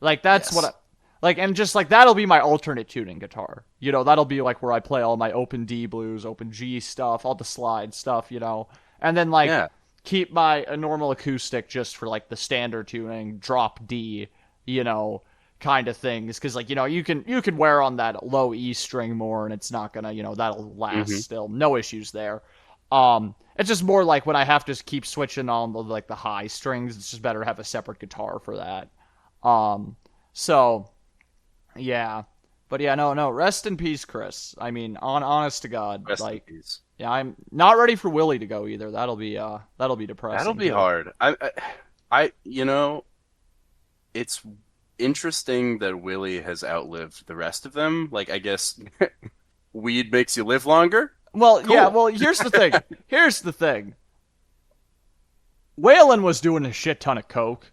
like that's what I yes. like, and just like that'll be my alternate tuning guitar. That'll be like where I play all my open D blues, open G stuff, all the slide stuff. And then like Yeah. keep my a normal acoustic just for like the standard tuning, drop D, you know, kind of things. Because like you can wear on that low E string more, and it's not gonna that'll last Hmm. still, no issues there. It's just more like when I have to keep switching on like the high strings, it's just better to have a separate guitar for that. Um, so yeah, but yeah, no, rest in peace, Chris. I mean, honest to God, Rest in like, peace. yeah, I'm not ready for Willie to go either. That'll be That'll depressing be too. hard. It's interesting that Willie has outlived the rest of them. Like, I guess weed makes you live longer. Well, yeah, Cool. well, here's the thing. Here's the thing. Waylon was doing a shit ton of coke.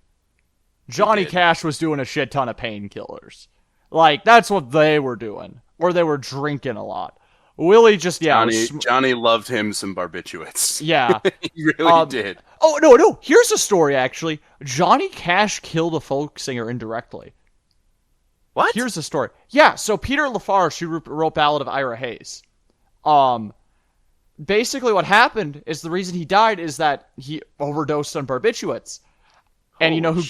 He Johnny did. Cash was doing a shit ton of painkillers. Like that's what they were doing, or they were drinking a lot. Willie just Johnny loved him some barbiturates. yeah. He really did. Oh no, here's a story actually. Johnny Cash killed a folk singer indirectly. What? Here's the story. Yeah, so Peter Lafarge, who wrote Ballad of Ira Hayes. Basically what happened is the reason he died is that he overdosed on barbiturates. And you know who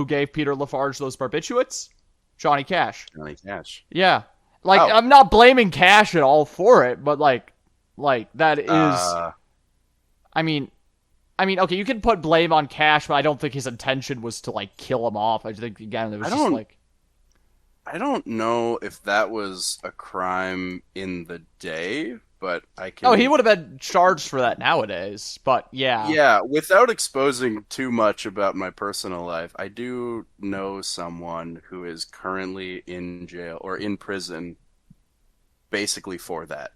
gave Peter Lafarge those barbiturates? Johnny Cash. Johnny Cash. Yeah. Like I'm not blaming Cash at all for it, but like that is I mean, okay, you can put blame on Cash, but I don't think his intention was to like kill him off. I think again it was just like I don't know if that was a crime in the day, but I can... Oh, he would have been charged for that nowadays, but yeah. Yeah, without exposing too much about my personal life, I do know someone who is currently in jail or in prison basically for that.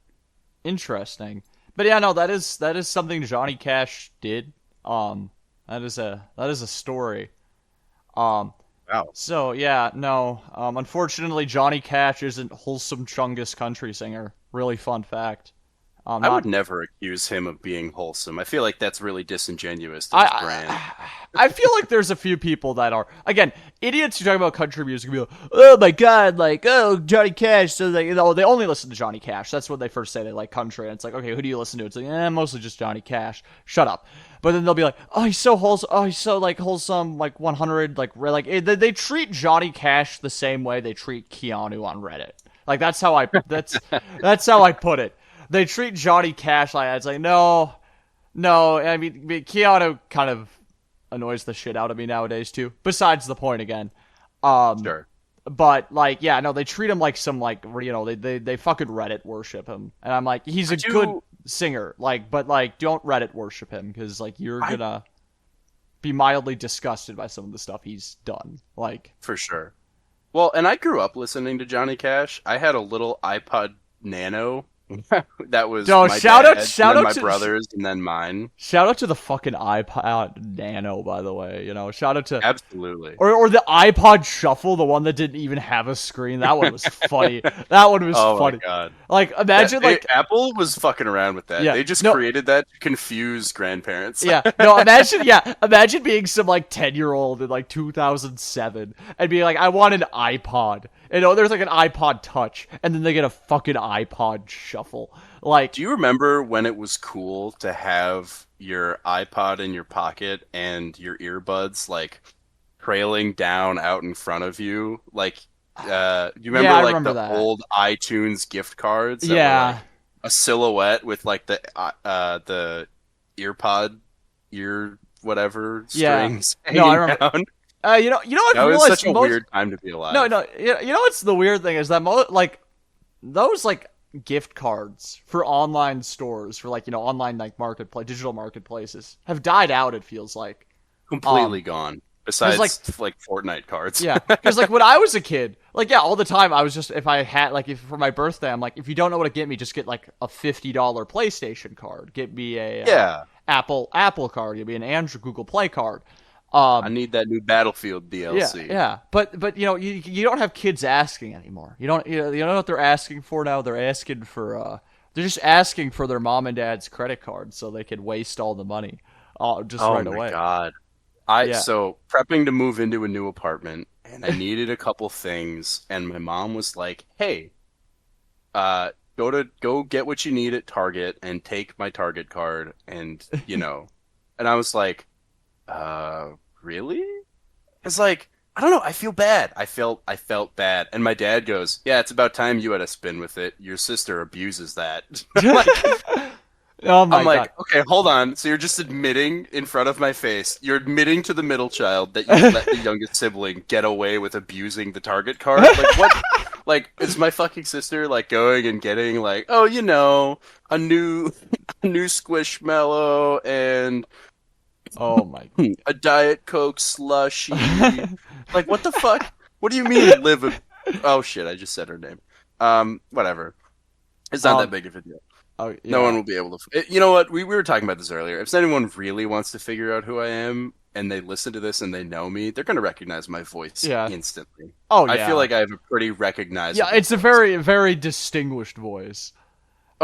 Interesting. But yeah, no, that is something Johnny Cash did. That is a story. Wow. So yeah, no. Unfortunately, Johnny Cash isn't wholesome Chungus country singer. Really fun fact. I would never accuse him of being wholesome. I feel like that's really disingenuous to his brand. I feel like there's a few people that are, again, idiots who talk about country music and be like, oh my god, like, oh, Johnny Cash. So they only listen to Johnny Cash. That's what they first say. They like country. And it's like, okay, who do you listen to? It's like, mostly just Johnny Cash. Shut up. But then they'll be like, oh, he's so wholesome. Oh, he's so like wholesome, like 100, like they treat Johnny Cash the same way they treat Keanu on Reddit. Like that's how I put it. They treat Johnny Cash like that. It's like, no. I mean, Keanu kind of annoys the shit out of me nowadays, too. Besides the point again. Sure. But, like, yeah, no, they treat him like some, like, you know, they fucking Reddit worship him. And I'm like, he's a good singer. Like, but, like, don't Reddit worship him, because, like, you're gonna be mildly disgusted by some of the stuff he's done. Like. For sure. Well, and I grew up listening to Johnny Cash. I had a little iPod Nano. That was my brother's, and then mine. Shout out to the fucking iPod Nano, by the way. You know, shout out to absolutely, or the iPod Shuffle, the one that didn't even have a screen. That one was funny. That one was funny. My God. Like imagine Apple was fucking around with that. Yeah, they just created that to confuse grandparents. Imagine being some like 10-year-old in like 2007 and being like, I want an iPod. You know, there's like an iPod Touch, and then they get a fucking iPod Shuffle. Like, do you remember when it was cool to have your iPod in your pocket and your earbuds like trailing down out in front of you? Like, you remember the old iTunes gift cards? That were, like, a silhouette with like the earpod whatever strings hanging I remember. Down. You know, I've realized it was such a weird time to be alive. No, you know what's the weird thing is that those like gift cards for online stores for like, you know, online like digital marketplaces have died out. It feels like completely gone. Besides like Fortnite cards. Yeah, because like when I was a kid, like all the time I was just if for my birthday I'm like, if you don't know what to get me, just get like a $50 PlayStation card. Get me a Apple card. Get me an Android Google Play card. I need that new Battlefield DLC. Yeah. But you know, you don't have kids asking anymore. You know what they're asking for now? They're asking for they're just asking for their mom and dad's credit card so they can waste all the money right away. Oh my God. So prepping to move into a new apartment, and I needed a couple things, and my mom was like, "Hey, go get what you need at Target and take my Target card," and you know, and I was like, really? It's like, I don't know, I feel bad. I felt bad. And my dad goes, yeah, it's about time you had a spin with it. Your sister abuses that. Oh my God. I'm like, okay, hold on. So you're just admitting in front of my face, you're admitting to the middle child that you let the youngest sibling get away with abusing the Target card? Like, what? Like, is my fucking sister, like, going and getting, like, oh, you know, a new Squishmallow and... Oh my God. A Diet Coke slushie. Like, what the fuck? What do you mean Oh shit, I just said her name. Whatever. It's not that big of a deal. Oh, yeah. No one will be able to... You know what? We were talking about this earlier. If anyone really wants to figure out who I am, and they listen to this and they know me, they're going to recognize my voice instantly. Oh, yeah. I feel like I have a pretty recognizable it's voice. a very, very distinguished voice.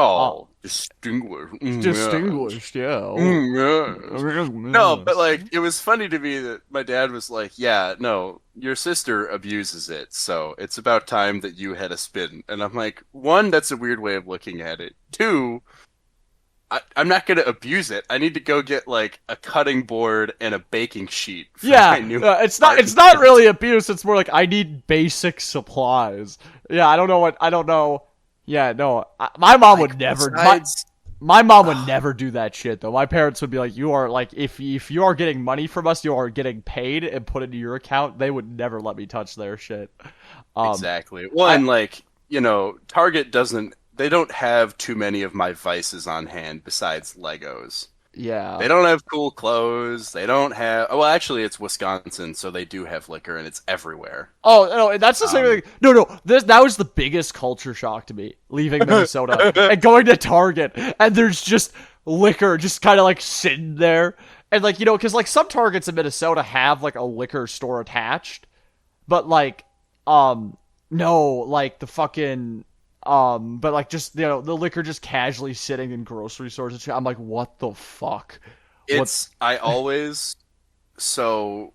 Uh, Oh, distinguished. Yes. distinguished, yeah. Yes. No, but like it was funny to me that my dad was like, "Yeah, no, your sister abuses it, so it's about time that you had a spin." And I'm like, one, that's a weird way of looking at it. Two, I'm not gonna abuse it. I need to go get like a cutting board and a baking sheet for Yeah, my new it's not really abuse. It's more like I need basic supplies. Yeah, I don't know. Yeah, no, my mom like would never. besides. My mom would never do that shit though. My parents would be like, "You are like, if you are getting money from us, you are getting paid and put into your account." They would never let me touch their shit. Exactly. Well, I and like, Target doesn't, they don't have too many of my vices on hand besides Legos. yeah. They don't have cool clothes. They don't have, well, actually, it's Wisconsin, so they do have liquor and it's everywhere. Oh no, that's the same Um, thing. No. That was the biggest culture shock to me leaving Minnesota and going to Target, and there's just liquor just kind of like sitting there, and like because like some Targets in Minnesota have like a liquor store attached, but like no, like the fucking but like just the liquor just casually sitting in grocery stores and shit. I'm like, what the fuck? What? I always, so,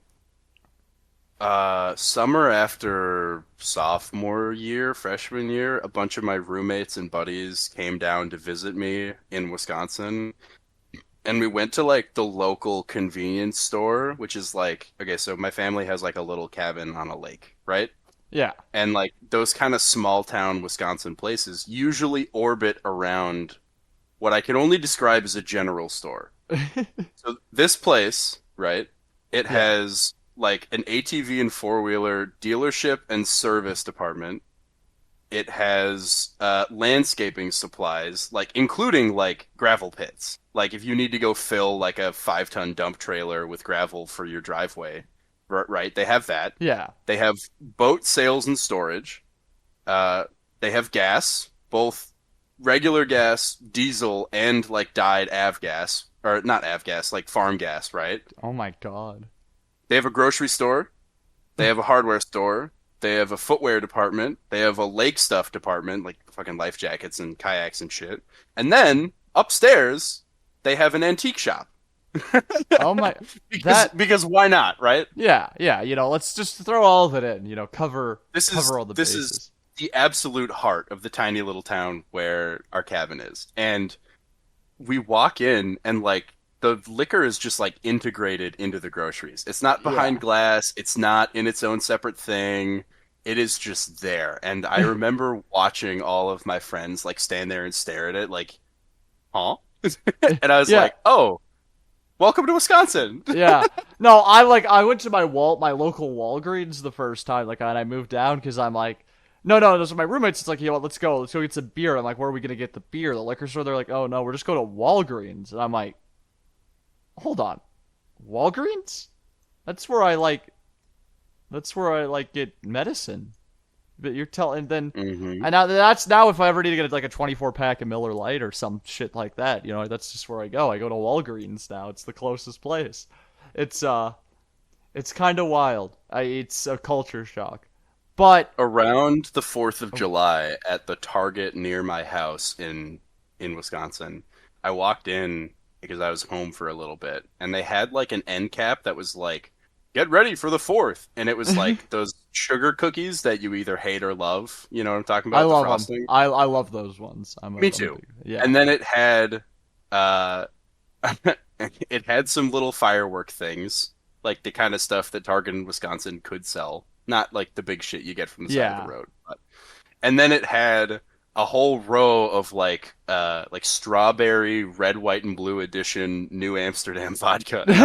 summer after sophomore year, freshman year, a bunch of my roommates and buddies came down to visit me in Wisconsin. And we went to like the local convenience store, which is like, okay, so my family has like a little cabin on a lake, right? Yeah. And like those kind of small town Wisconsin places usually orbit around what I can only describe as a general store. So this place, right? It Yeah. has like an ATV and four-wheeler dealership and service department. It has landscaping supplies, like including like gravel pits. Like if you need to go fill like a 5-ton dump trailer with gravel for your driveway, right? They have that. Yeah. They have boat sales and storage. Uh, they have gas, both regular gas, diesel, and like dyed avgas, or not avgas, like farm gas, right? Oh my god. They have a grocery store. They have a hardware store. They have a footwear department. They have a lake stuff department, like fucking life jackets and kayaks and shit. And then upstairs, they have an antique shop. Oh my Because that because why not, right? yeah, let's just throw all of it in, cover This is cover all the this is bases. the absolute heart of the tiny little town where our cabin is. And we walk in and like the liquor is just like integrated into the groceries. It's not Yeah. behind glass, it's not in its own separate thing. It is just there. And I remember watching all of my friends like stand there and stare at it like, "Huh?" And I was Yeah. like, "Oh, welcome to Wisconsin." Yeah. No, I went to my local Walgreens the first time and I moved down cuz I'm like no, those are my roommates. It's like, let's go get some beer. I'm like, where are we gonna get the beer? The liquor store. They're like, oh no, we're just going to Walgreens. And I'm like, hold on, Walgreens? That's where I like. That's where I like get medicine. But you're telling then, Hmm. and now if I ever need to get like a 24 pack of Miller Lite or some shit like that, that's just where I go. I go to Walgreens now. It's the closest place. It's it's kind of wild. It's a culture shock, but Around the 4th of oh, July at the Target near my house in Wisconsin, I walked in because I was home for a little bit, and they had like an end cap that was like, "Get ready for the 4th," and it was like those sugar cookies that you either hate or love. You know what I'm talking I about? The love them. frosting. I love those ones. Me I'm a too. big yeah. And then it had uh it had some little firework things, like the kind of stuff that Target in Wisconsin could sell. Not like the big shit you get from the side of the Yeah. road. And then it had a whole row of like strawberry, red, white, and blue edition New Amsterdam vodka. And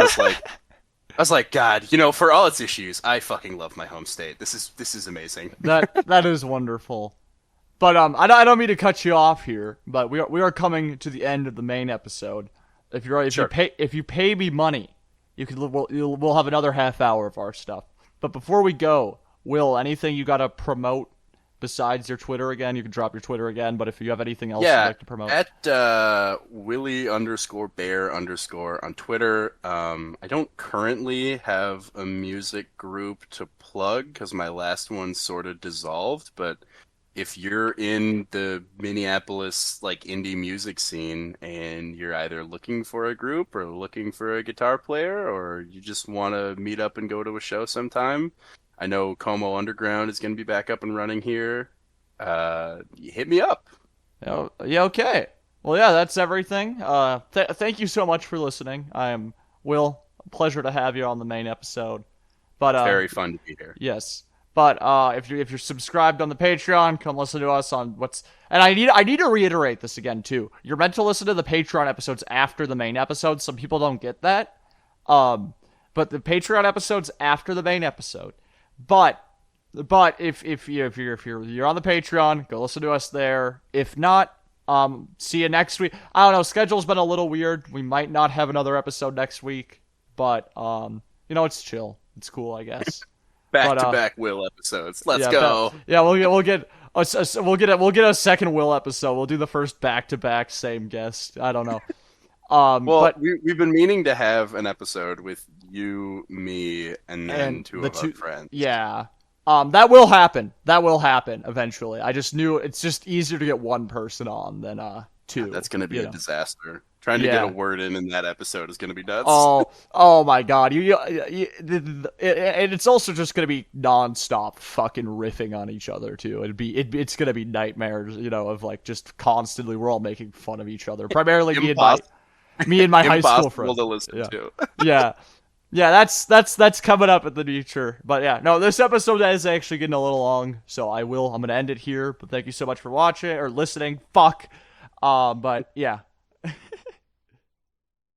I was like, God, for all its issues, I fucking love my home state. This is amazing. That is wonderful. But I don't mean to cut you off here, but we are coming to the end of the main episode. Sure. If you pay me money, we'll have another half hour of our stuff. But before we go, Will, anything you gotta promote besides your Twitter again? You can drop your Twitter again, but if you have anything else you'd Yeah, like to promote, at Willie underscore bear underscore on Twitter. I don't currently have a music group to plug because my last one sort of dissolved, but if you're in the Minneapolis like indie music scene and you're either looking for a group or looking for a guitar player or you just want to meet up and go to a show sometime, I know Como Underground is going to be back up and running here. Hit me up. Yeah, okay. Well, yeah, that's everything. Thank you so much for listening. I am Will. A pleasure to have you on the main episode. But Very fun to be here. yes. But if you're subscribed on the Patreon, come listen to us on what's. And I need to reiterate this again too. You're meant to listen to the Patreon episodes after the main episode. Some people don't get that. But the Patreon episodes after the main episode. But if you're on the Patreon, go listen to us there. If not, see you next week. I don't know. Schedule's been a little weird. We might not have another episode next week, but it's chill. It's cool, I guess. Back to back Will episodes. Let's go. We'll get a second Will episode. We'll do the first back to back same guest. I don't know. But we've been meaning to have an episode with you, me, and then two of our friends. Yeah. That will happen. That will happen eventually. I just knew it's just easier to get one person on than two. That's going to be a disaster. Trying to get a word in that episode is going to be nuts. Oh my god! It's also just going to be nonstop fucking riffing on each other too. It's going to be nightmares, of like just constantly we're all making fun of each other. Primarily me and my high school friends. To listen to. Yeah. Yeah, that's coming up in the future. But yeah, no, this episode is actually getting a little long, so I'm gonna end it here. But thank you so much for watching or listening. Fuck. But yeah.